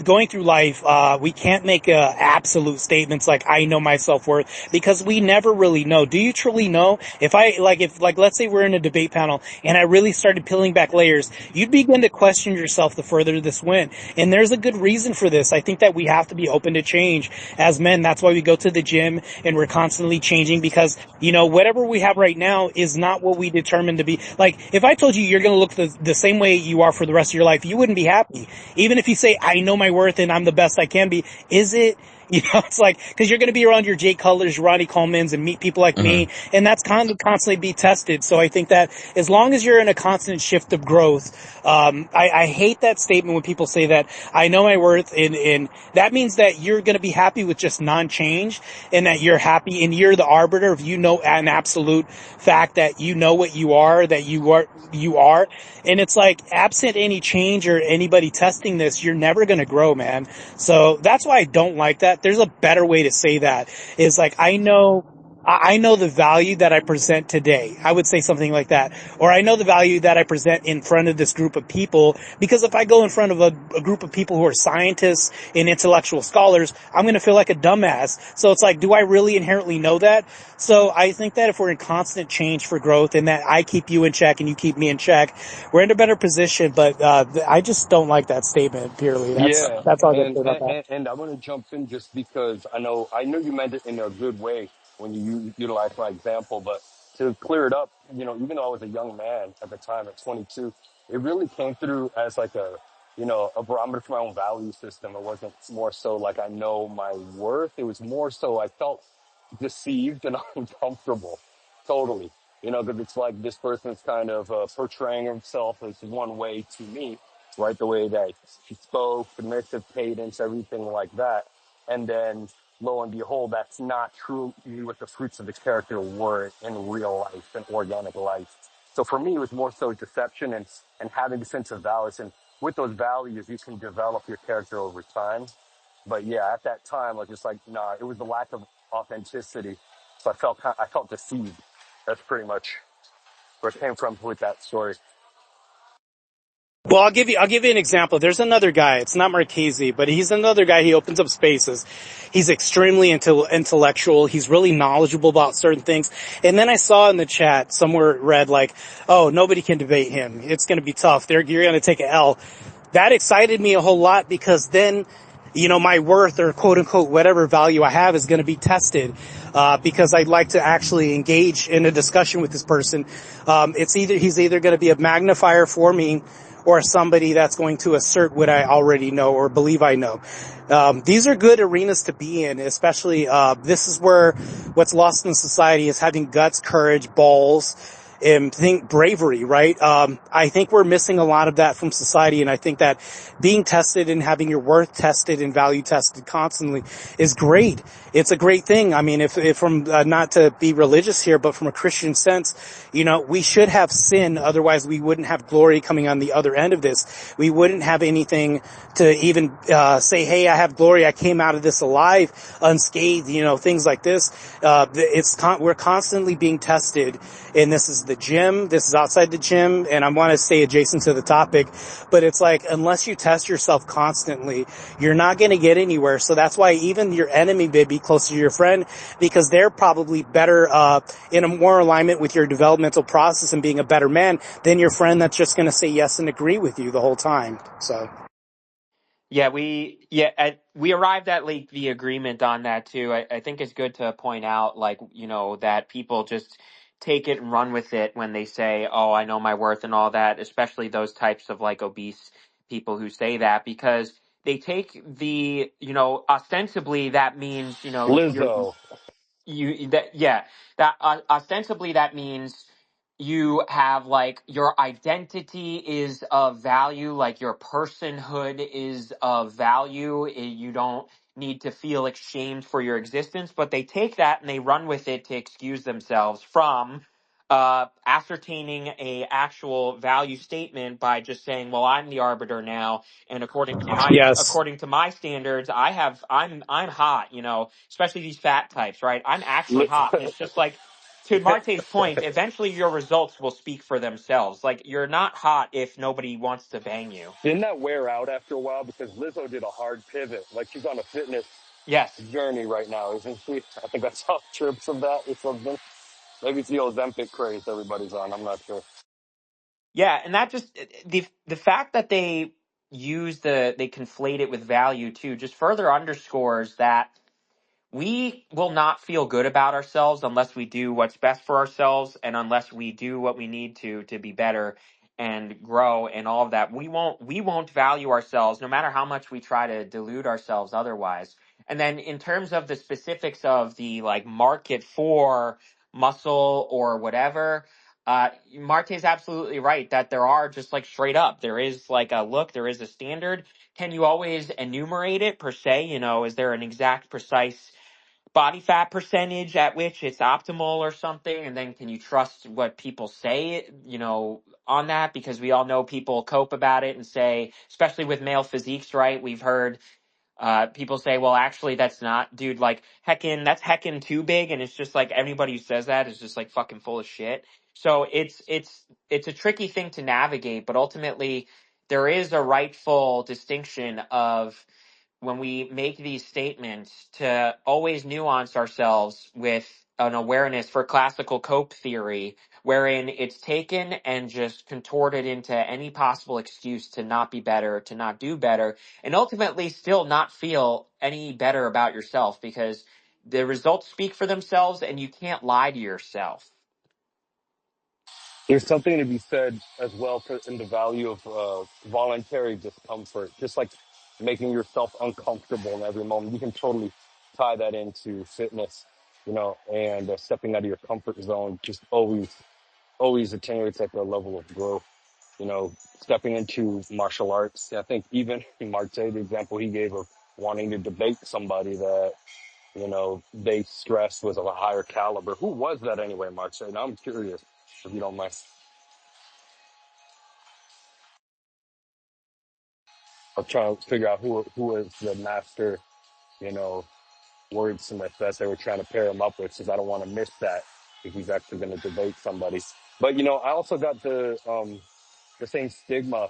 S7: going through life, we can't make absolute statements like I know my self-worth, because we never really know. Do you truly know? If let's say we're in a debate panel and I really started peeling back layers, you'd begin to question yourself the further this went. And there's a good reason for this. I think that we have to be open to change as men. That's why we go to the gym and we're constantly changing, because, whatever we have right now is not what we determined to be. Like, if I told you you're going to look the same way you are for the rest of your life, you wouldn't be happy. Even if you say, I know my worth and I'm the best I can be, is it? It's like, cause you're going to be around your Jay Cutlers, Ronnie Colemans, and meet people like me. And that's constantly be tested. So I think that as long as you're in a constant shift of growth, I hate that statement when people say that I know my worth, and that means that you're going to be happy with just non-change, and that you're happy and you're the arbiter of, an absolute fact that you know what you are, that you are. And it's like, absent any change or anybody testing this, you're never going to grow, man. So that's why I don't like that. There's a better way to say that, is like, I know the value that I present today. I would say something like that. Or I know the value that I present in front of this group of people, because if I go in front of a group of people who are scientists and intellectual scholars, I'm going to feel like a dumbass. So it's like, do I really inherently know that? So I think that if we're in constant change for growth, and that I keep you in check and you keep me in check, we're in a better position. But I just don't like that statement purely.
S3: Yeah,
S7: That's all I got to
S3: and,
S7: say about that.
S3: and I'm gonna jump in just because I know you meant it in a good way when you utilize my example, but to clear it up, even though I was a young man at the time at 22, it really came through as like a barometer for my own value system. It wasn't more so like I know my worth. It was more so I felt deceived and uncomfortable, totally. Because it's like this person's kind of portraying himself as one way to me, right? The way that he spoke, the submissive cadence, everything like that. And then lo and behold, that's not truly what the fruits of the character were in real life and organic life. So for me, it was more so deception and having a sense of values. And with those values, you can develop your character over time. But yeah, at that time, I was just like, nah, it was the lack of authenticity. So I felt deceived. That's pretty much where it came from with that story.
S7: Well, I'll give you an example. There's another guy. It's not Marchese, but he's another guy. He opens up spaces. He's extremely intellectual. He's really knowledgeable about certain things. And then I saw in the chat somewhere it read like, oh, nobody can debate him. It's going to be tough. You're going to take an L. That excited me a whole lot, because then, my worth, or quote unquote whatever value I have, is going to be tested, because I'd like to actually engage in a discussion with this person. He's either going to be a magnifier for me, or somebody that's going to assert what I already know or believe I know. These are good arenas to be in, especially, this is where what's lost in society is having guts, courage, balls, and bravery, right? I think we're missing a lot of that from society, and I think that being tested and having your worth tested and value tested constantly is great. It's a great thing. I mean, if from, not to be religious here, but from a Christian sense, we should have sin, otherwise we wouldn't have glory coming on the other end of this. We wouldn't have anything to even, say, hey, I have glory, I came out of this alive, unscathed, things like this. We're constantly being tested, and this is the gym, this is outside the gym, and I want to stay adjacent to the topic, but it's like, unless you test yourself constantly, you're not going to get anywhere. So that's why even your enemy may be closer to your friend, because they're probably better, in a more alignment with your developmental process and being a better man than your friend that's just going to say yes and agree with you the whole time. So.
S2: Yeah, we arrived at like the agreement on that too. I think it's good to point out, like, that people just take it and run with it when they say, "Oh, I know my worth" and all that, especially those types of like obese people who say that, because they take the, ostensibly that means,
S3: Lizzo.
S2: you that yeah, that ostensibly that means you have like your identity is of value, like your personhood is of value. You don't need to feel ashamed for your existence, but they take that and they run with it to excuse themselves from ascertaining a actual value statement by just saying, well, I'm the arbiter now, and
S7: Yes.
S2: according to my standards, I'm hot, you know, especially these fat types, right? I'm actually
S3: Li-
S2: hot. And it's just like, to Marte's point, eventually your results will speak for themselves. Like, you're not hot if nobody wants to bang you.
S3: Didn't that wear out after a while? Because Lizzo did a hard pivot. Like she's on a fitness
S2: Yes.
S3: journey right now, isn't she? I think I saw trips of that or something. Maybe it's the Ozempic craze everybody's on. I'm not sure.
S2: Yeah, and that just the fact that they conflate it with value too just further underscores that we will not feel good about ourselves unless we do what's best for ourselves and unless we do what we need to be better and grow and all of that. We won't value ourselves no matter how much we try to delude ourselves otherwise. And then in terms of the specifics of the like market for muscle or whatever, Marte is absolutely right that there are just like straight up, there is like a look, there is a standard. Can you always enumerate it per se? You know, is there an exact precise body fat percentage at which it's optimal or something? And then can you trust what people say, you know, on that? Because we all know people cope about it and say, especially with male physiques, right? We've heard people say, well, actually, that's not, dude, like, that's heckin' too big. And it's just like everybody who says that is just like fucking full of shit. So it's a tricky thing to navigate, but ultimately there is a rightful distinction of when we make these statements to always nuance ourselves with an awareness for classical cope theory, wherein it's taken and just contorted into any possible excuse to not be better, to not do better, and ultimately still not feel any better about yourself because the results speak for themselves and you can't lie to yourself.
S3: There's something to be said as well in the value of voluntary discomfort, just like making yourself uncomfortable in every moment. You can totally tie that into fitness, you know, and stepping out of your comfort zone just always attenuates like a level of growth, you know, stepping into martial arts. I think even in Marte, the example he gave of wanting to debate somebody that, you know, they stressed was of a higher caliber. Who was that anyway, Marte? Now I'm curious, if you don't mind. I'm trying to figure out who is the master, you know, wordsmith that they were trying to pair him up with, since I don't want to miss that if he's actually going to debate somebody. But you know, I also got the same stigma,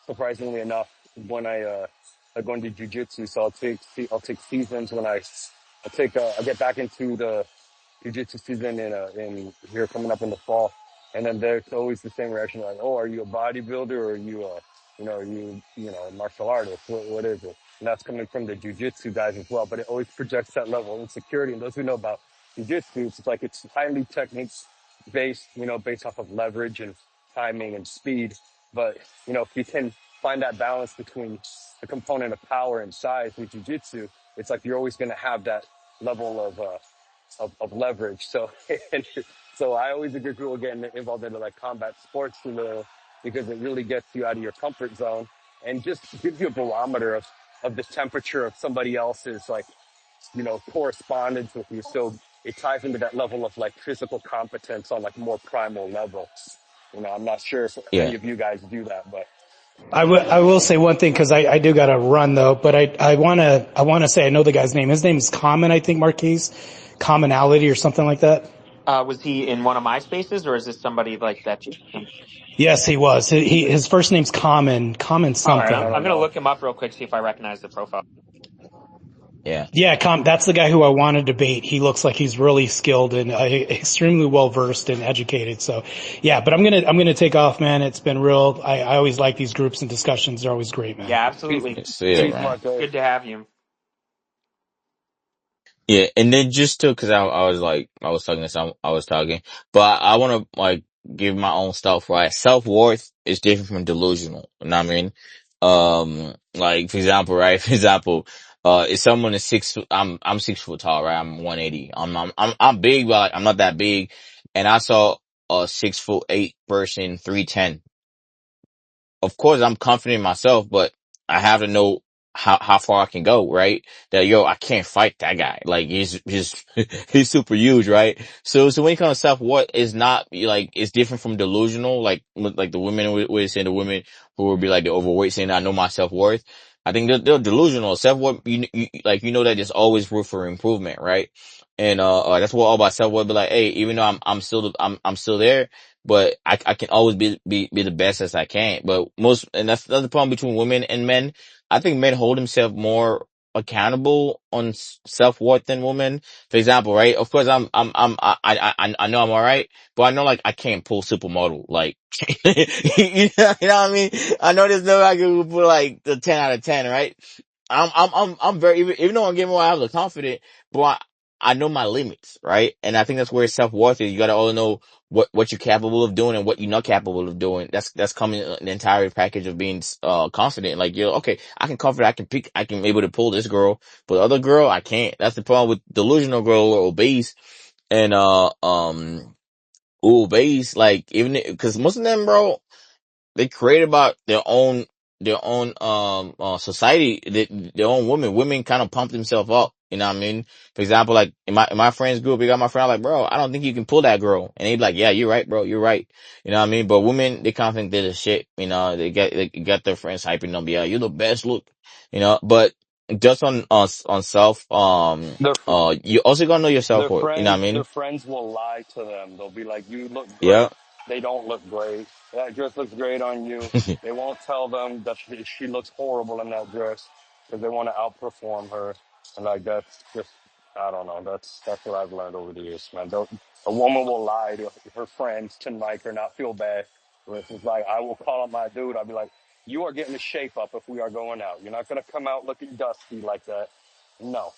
S3: surprisingly enough, when I go into jujitsu. So I'll take seasons when I get back into the jiu-jitsu season in here coming up in the fall. And then there's always the same reaction, like, oh, are you a bodybuilder or are you a martial artist? What is it? And that's coming from the jiu-jitsu guys as well. But it always projects that level of insecurity. And those who know about jiu-jitsu, it's like it's highly techniques based, you know, based off of leverage and timing and speed. But, you know, if you can find that balance between the component of power and size with jiu-jitsu, it's like you're always going to have that level of leverage. So, so I always agree people getting involved in like combat sports because it really gets you out of your comfort zone and just gives you a barometer of the temperature of somebody else's like, you know, correspondence with you. So it ties into that level of like physical competence on like more primal level. You know, I'm not sure if any
S6: Yeah.
S3: of you guys do that, but
S7: I will say one thing because I do got to run though, but I want to say I know the guy's name. His name is Common, I think, Marquise. Commonality or something like that.
S2: Was he in one of my spaces or is this somebody like that?
S7: Yes, he was. His first name's Common
S2: All right.
S3: I
S7: something.
S2: I'm
S3: don't
S2: going to
S3: know.
S2: look him up real quick, see if I recognize the profile.
S6: Yeah.
S7: Yeah, that's the guy who I want to debate. He looks like he's really skilled and extremely well versed and educated. So, yeah, but I'm gonna take off, man. It's been real. I always like these groups and discussions. They're always great, man.
S2: Yeah,
S3: Peace,
S2: absolutely.
S6: See you,
S3: peace,
S6: man.
S3: Marco.
S2: Good to have you.
S6: Yeah, and then just to, cause I was like, I was talking to I was talking, but I want to like give my own stuff, right? Self-worth is different from delusional. You know what I mean? Like, for example, right? For example, if someone is I'm 6 foot tall, right? I'm 180. I'm big, but like, I'm not that big. And I saw a 6'8" person, 310. Of course I'm confident in myself, but I have to know how far I can go, right? That yo, I can't fight that guy. Like he's he's super huge, right? So when it comes to self-worth, it's not like it's different from delusional, like the women would say, the women who would be like the overweight saying I know my self-worth. I think they're delusional. Self-worth, you know that there's always room for improvement, right? And that's what all about self-worth. Be like, hey, even though I'm still there, but I can always be the best as I can. But and that's the problem between women and men. I think men hold themselves more accountable on self-worth than women. For example, right? Of course, I know I'm alright, but I know like I can't pull supermodel. Like, you know what I mean? I know there's no way I can pull like the 10 out of 10, right? I'm very, even though I'm getting more out of the confident, but I know my limits, right? And I think that's where self-worth is. You gotta all know what you're capable of doing and what you're not capable of doing. That's coming in the entire package of being, confident. Like, yo, okay, I can confident, I can be able to pull this girl, but the other girl, I can't. That's the problem with delusional girl or obese and, obese, like, even, cause most of them, bro, they create about their own society, their own women. Women kind of pump themselves up. You know what I mean? For example, like in my friends group, we got my friend like, bro, I don't think you can pull that girl. And they be like, yeah, you're right, bro. You're right. You know what I mean? But women, they kind of think they're the shit. You know, they got their friends hyping them. Yeah, you're the best look, you know, but just on self,
S3: Their
S6: you also gotta know your self
S3: their
S6: worth. You know what
S3: friends
S6: I
S3: their
S6: mean?
S3: friends will lie to them. They'll be like, "You look
S6: Yeah.
S3: great." They don't look great. That dress looks great on you. They won't tell them that she looks horrible in that dress because they want to outperform her. And like that's just, I don't know. That's what I've learned over the years, man. A woman will lie to her friends to make her not feel bad. Where it's like I will call up my dude. I'll be like, "You are getting the shape up if we are going out. You're not gonna come out looking dusty like that. No,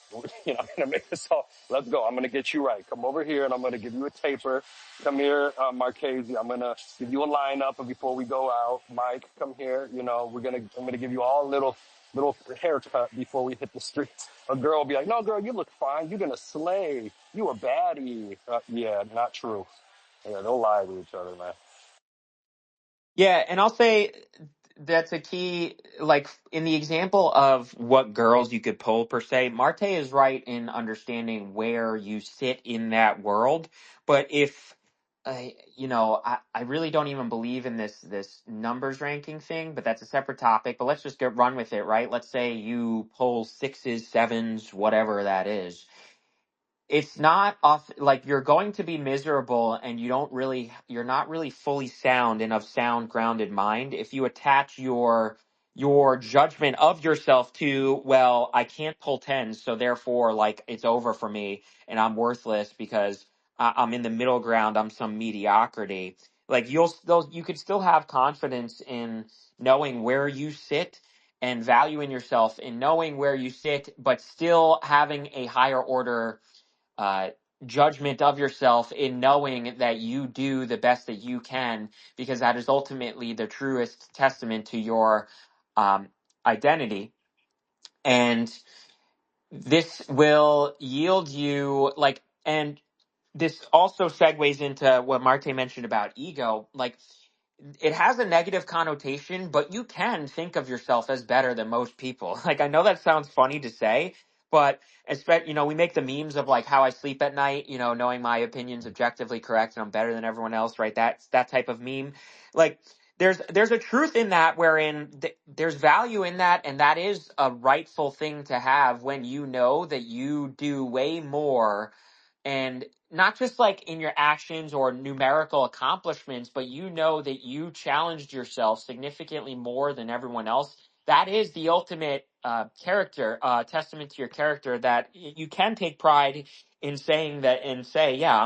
S3: you're not gonna make this all. Let's go. I'm gonna get you right. Come over here, and I'm gonna give you a taper. Come here, Marchese. I'm gonna give you a lineup before we go out. Mike, come here. You know, I'm gonna give you all a little haircut before we hit the streets. A girl will be like, "No, girl, you look fine. You're gonna slay. You a baddie." Yeah, not true. Yeah, they'll lie to each other, man.
S2: Yeah, and I'll say that's a key, like in the example of what girls you could pull per se, Marte is right in understanding where you sit in that world. But if, I really don't even believe in this numbers ranking thing, but that's a separate topic. But let's just run with it, right? Let's say you pull sixes, sevens, whatever that is. It's not off, like you're going to be miserable and you're not really fully sound and of sound grounded mind if you attach your judgment of yourself to, well, I can't pull tens, so therefore like it's over for me and I'm worthless because I'm in the middle ground, I'm some mediocrity. Like you could still have confidence in knowing where you sit and value in yourself in knowing where you sit, but still having a higher order uh, judgment of yourself in knowing that you do the best that you can, because that is ultimately the truest testament to your um, identity. And this will yield you and this also segues into what Marte mentioned about ego. Like, it has a negative connotation, but you can think of yourself as better than most people. Like, I know that sounds funny to say, but we make the memes of like how I sleep at night, knowing my opinion's objectively correct and I'm better than everyone else, right? That's that type of meme. Like, there's a truth in that, wherein there's value in that, and that is a rightful thing to have when you know that you do way more, and not just like in your actions or numerical accomplishments, but you know that you challenged yourself significantly more than everyone else. That is the ultimate character testament to your character, that you can take pride in saying that and say, yeah,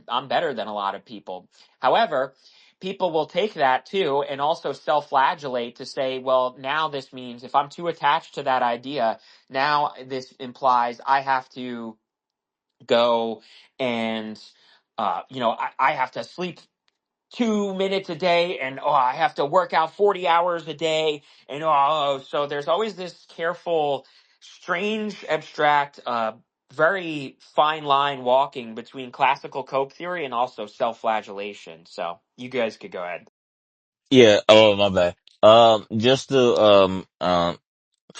S2: I'm better than a lot of people. However, people will take that too and also self-flagellate to say, well, now this means if I'm too attached to that idea, now this implies I have to go and I have to sleep 2 minutes a day, and I have to work out 40 hours a day, and so there's always this careful, strange, abstract very fine line walking between classical cope theory and also self-flagellation. So you guys could go ahead.
S6: Yeah. Oh, my bad. Just to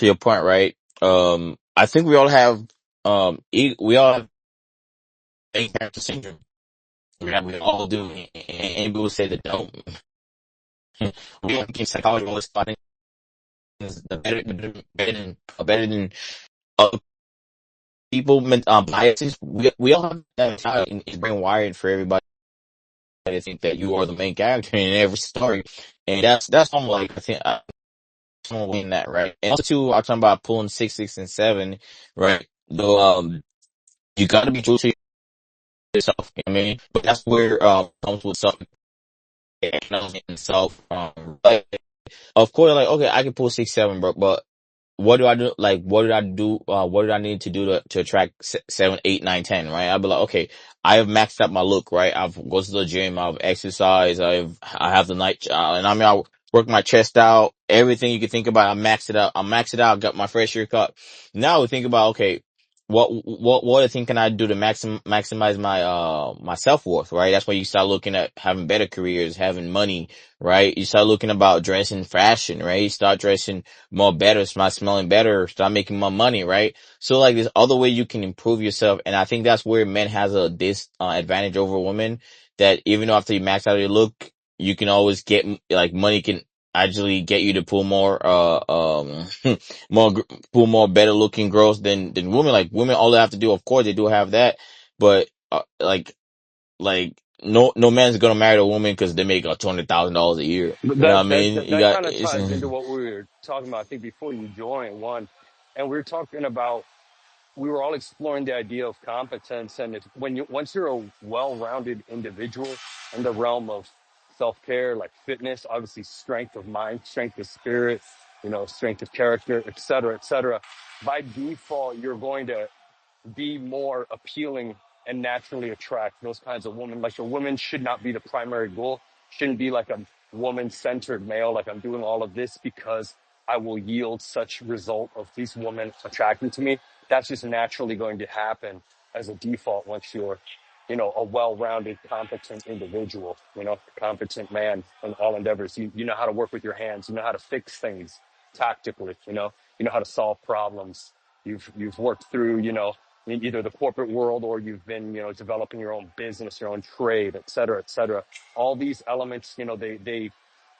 S6: your point, right? I think we all have we all have main character syndrome. We all do, and people say that don't. We all in psychology always finding the better than other people. Biases. We all have that child, and it's brain wired for everybody to think that you are the main character in every story, and that's something like I think. Someone win that, right? And also too, I'm talking about pulling 6, 6, and 7, right? Though, you gotta be true to yourself, you know what I mean? But that's where, comes with self, and self, like, of course, like, okay, I can pull 6, 7, bro, but what do I do? Like, what did I do? What did I need to do to attract 7, 8, 9, 10? Right? I'd be like, okay, I have maxed out my look, right? I've go to the gym, I've exercised, I have the night, and I mean, I work my chest out, everything you can think about, I maxed it out. I maxed it out, got my fresh haircut. Now we think about, okay, what other thing can I do to maximize my self-worth, right? That's why you start looking at having better careers, having money, right? You start looking about dressing fashion, right? You start dressing more better, start smelling better, start making more money, right? So like there's other way you can improve yourself. And I think that's where men has a advantage over women, that even though after you max out your look, you can always get, like, money can actually get you to pull more, more, pull more better looking girls than women. Like women, all they have to do, of course they do have that, but, no man's gonna marry a woman because they make $200,000 a year.
S3: But
S6: You know what I
S3: that
S6: mean?
S3: that
S6: You
S3: that
S6: got,
S3: kind of
S6: it's,
S3: ties into what we were talking about, I think, before you joined one, and we were talking about, we were all exploring the idea of competence, and it's when you once you're a well-rounded individual in the realm of self-care, like fitness, obviously strength of mind, strength of spirit, strength of character, et cetera, et cetera. By default, you're going to be more appealing and naturally attract those kinds of women. Like a woman should not be the primary goal, shouldn't be like a woman centered male. Like I'm doing all of this because I will yield such result of these women attracting to me. That's just naturally going to happen as a default once you're, a well-rounded, competent individual, competent man in all endeavors. You know how to work with your hands. You know how to fix things tactically. You know how to solve problems. You've worked through, in either the corporate world, or you've been, developing your own business, your own trade, et cetera, et cetera. All these elements, they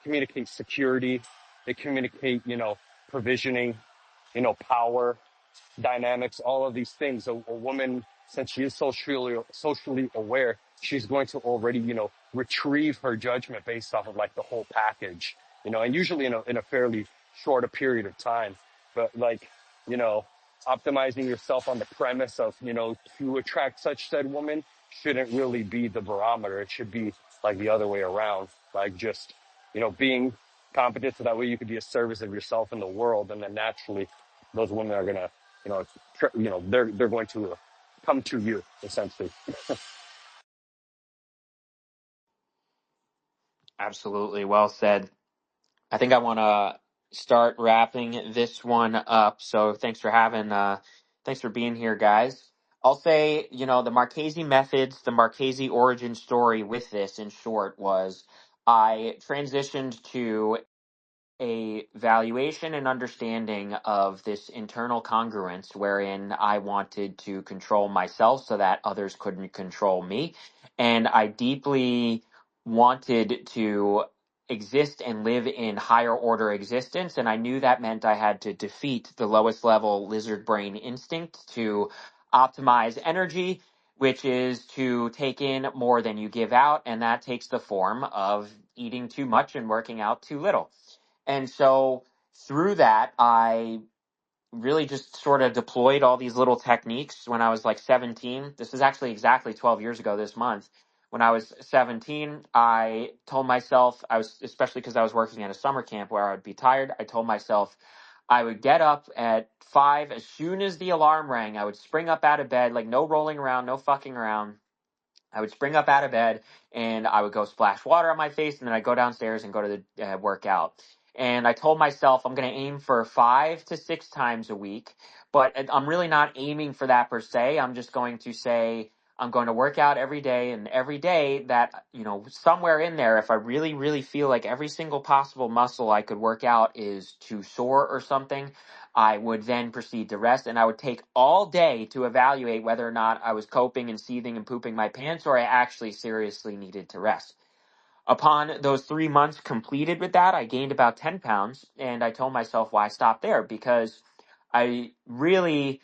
S3: communicate security. They communicate, provisioning, power, dynamics, all of these things. A woman, since she is socially aware, she's going to already, retrieve her judgment based off of like the whole package, and usually in a fairly shorter period of time. But like, you know, optimizing yourself on the premise of, to attract such said woman shouldn't really be the barometer. It should be like the other way around, like just, being competent so that way you could be a service of yourself in the world. And then naturally those women are gonna, they're going to come to you essentially.
S2: Absolutely. Well said. I think I want to start wrapping this one up. So thanks for being here, guys. I'll say, the Marchese methods, the Marchese origin story with this in short was I transitioned to a valuation and understanding of this internal congruence wherein I wanted to control myself so that others couldn't control me. And I deeply wanted to exist and live in higher order existence. And I knew that meant I had to defeat the lowest level lizard brain instinct to optimize energy, which is to take in more than you give out. And that takes the form of eating too much and working out too little. And so through that, I really just sort of deployed all these little techniques when I was like 17. This is actually exactly 12 years ago this month. When I was 17, I told myself, especially because I was working at a summer camp where I would be tired, I told myself I would get up at 5 as soon as the alarm rang. I would spring up out of bed, like no rolling around, no fucking around. I would spring up out of bed and I would go splash water on my face, and then I'd go downstairs and go to the workout. And I told myself I'm going to aim for 5 to 6 times a week, but I'm really not aiming for that per se. I'm just going to say I'm going to work out every day, and every day that, somewhere in there, if I really, really feel like every single possible muscle I could work out is too sore or something, I would then proceed to rest, and I would take all day to evaluate whether or not I was coping and seething and pooping my pants, or I actually seriously needed to rest. Upon those 3 months completed with that, I gained about 10 pounds, and I told myself, why stop there? Because I really,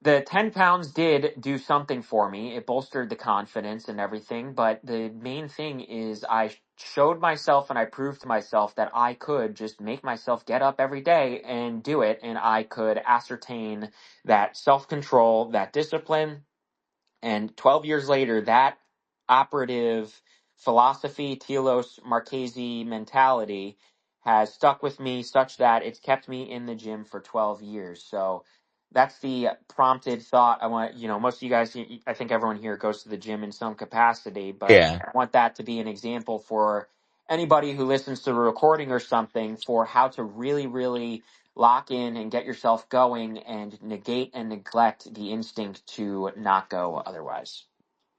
S2: the 10 pounds did do something for me. It bolstered the confidence and everything. But the main thing is I showed myself and I proved to myself that I could just make myself get up every day and do it. And I could ascertain that self-control, that discipline. And 12 years later, that operative philosophy, telos Marchesi mentality, has stuck with me such that it's kept me in the gym for 12 years. So that's the prompted thought. I want, most of you guys, I think everyone here goes to the gym in some capacity, but
S6: Yeah.
S2: I want that to be an example for anybody who listens to the recording or something, for how to really, really lock in and get yourself going and negate and neglect the instinct to not go otherwise.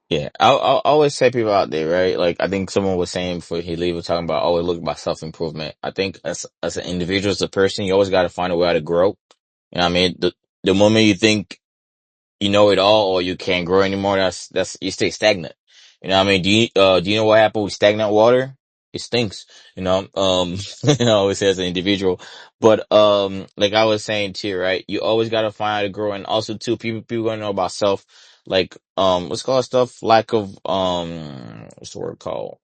S6: Yeah, I always say people out there, right? Like I think someone was saying before he leave, was talking about always look about self improvement. I think as an individual, as a person, you always got to find a way how to grow. You know what I mean? The moment you think you know it all or you can't grow anymore, that's you stay stagnant. You know what I mean? Do you know what happens with stagnant water? It stinks, you know. I always say as an individual, but like I was saying too, right? You always got to find how to grow, and also too, people gonna know about self, like what's called stuff, lack of what's the word called,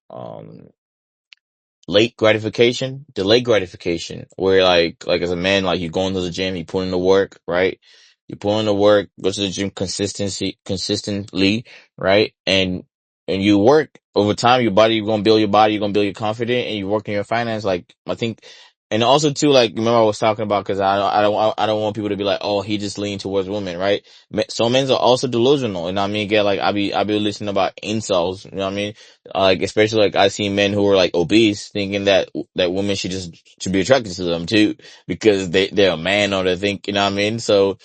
S6: late gratification, delayed gratification, where like as a man, like you go into the gym, you put in the work, right? You put in the work, go to the gym consistently, right? And you work over time, your body, you're gonna build your body, you're gonna build your confidence, and you work in your finance. Like, I think, and also too, like, remember I was talking about, cause I don't want people to be like, oh, he just leaned towards women, right? Some men are also delusional, and I mean, get like, I be listening about incels, you know what I mean? Like, especially like I see men who are like obese thinking that women should be attracted to them too because they're a man or they think, you know what I mean? So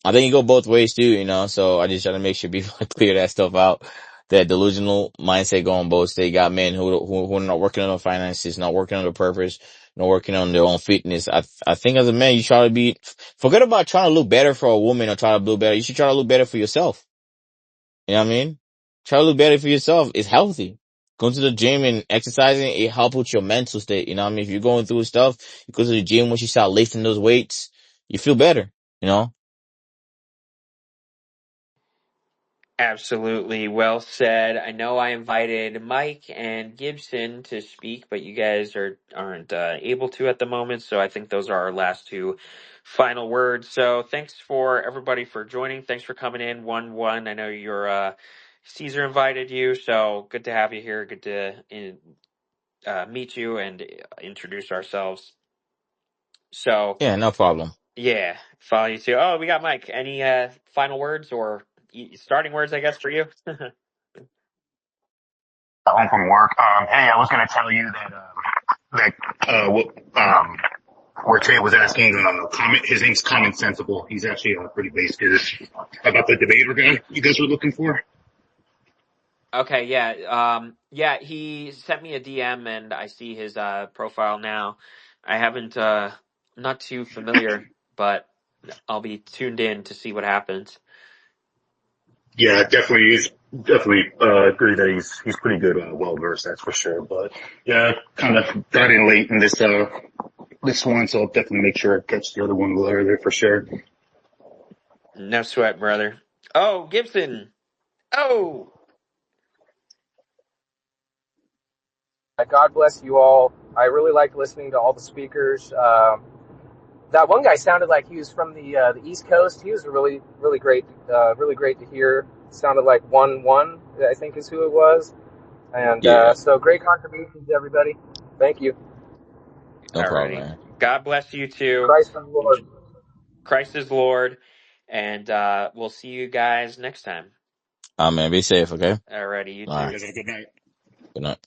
S6: I think you go both ways too, you know? So I just try to make sure people clear that stuff out. That delusional mindset going both. They got men who are not working on their finances, not working on their purpose, not working on their own fitness. I think as a man, you try to forget about trying to look better for a woman or try to look better. You should try to look better for yourself. You know what I mean? Try to look better for yourself. It's healthy. Going to the gym and exercising, it helps with your mental state. You know what I mean? If you're going through stuff, you go to the gym, once you start lifting those weights, you feel better, you know?
S2: Absolutely well said. I know I invited Mike and Gibson to speak, but you guys aren't able to at the moment. So I think those are our last two final words. So thanks for everybody for joining. Thanks for coming in 1-1. I know your Caesar invited you, so good to have you here. Good to meet you and introduce ourselves. So
S6: Yeah, no problem.
S2: yeah, follow you too. Oh, we got Mike. Any final words or starting words, I guess, for you?
S8: Home from work. Hey, I was gonna tell you that where Trey was asking comment. His name's Common Sensible. He's actually pretty basic about the debater guy you guys were looking for.
S2: Okay, yeah. Yeah, he sent me a DM and I see his profile now. I haven't not too familiar, but I'll be tuned in to see what happens.
S8: Yeah, definitely. He's definitely agree that he's pretty good, well versed. That's for sure. But yeah, kind of got in late in this one, so I'll definitely make sure I catch the other one later for sure.
S2: No sweat, brother. Oh, Gibson. Oh,
S9: God bless you all. I really liked listening to all the speakers. That one guy sounded like he was from the East Coast. He was really great to hear. Sounded like 1-1, I think is who it was. And
S6: Yeah,
S9: so great contributions, everybody. Thank you.
S6: no problem,
S2: alrighty.
S6: man.
S2: God bless you too.
S9: Christ the Lord.
S2: Christ is Lord, and we'll see you guys next time.
S6: Man, be safe, okay?
S2: Alrighty, you
S6: All
S2: too.
S6: right.
S8: You guys have a good night.
S6: Good night.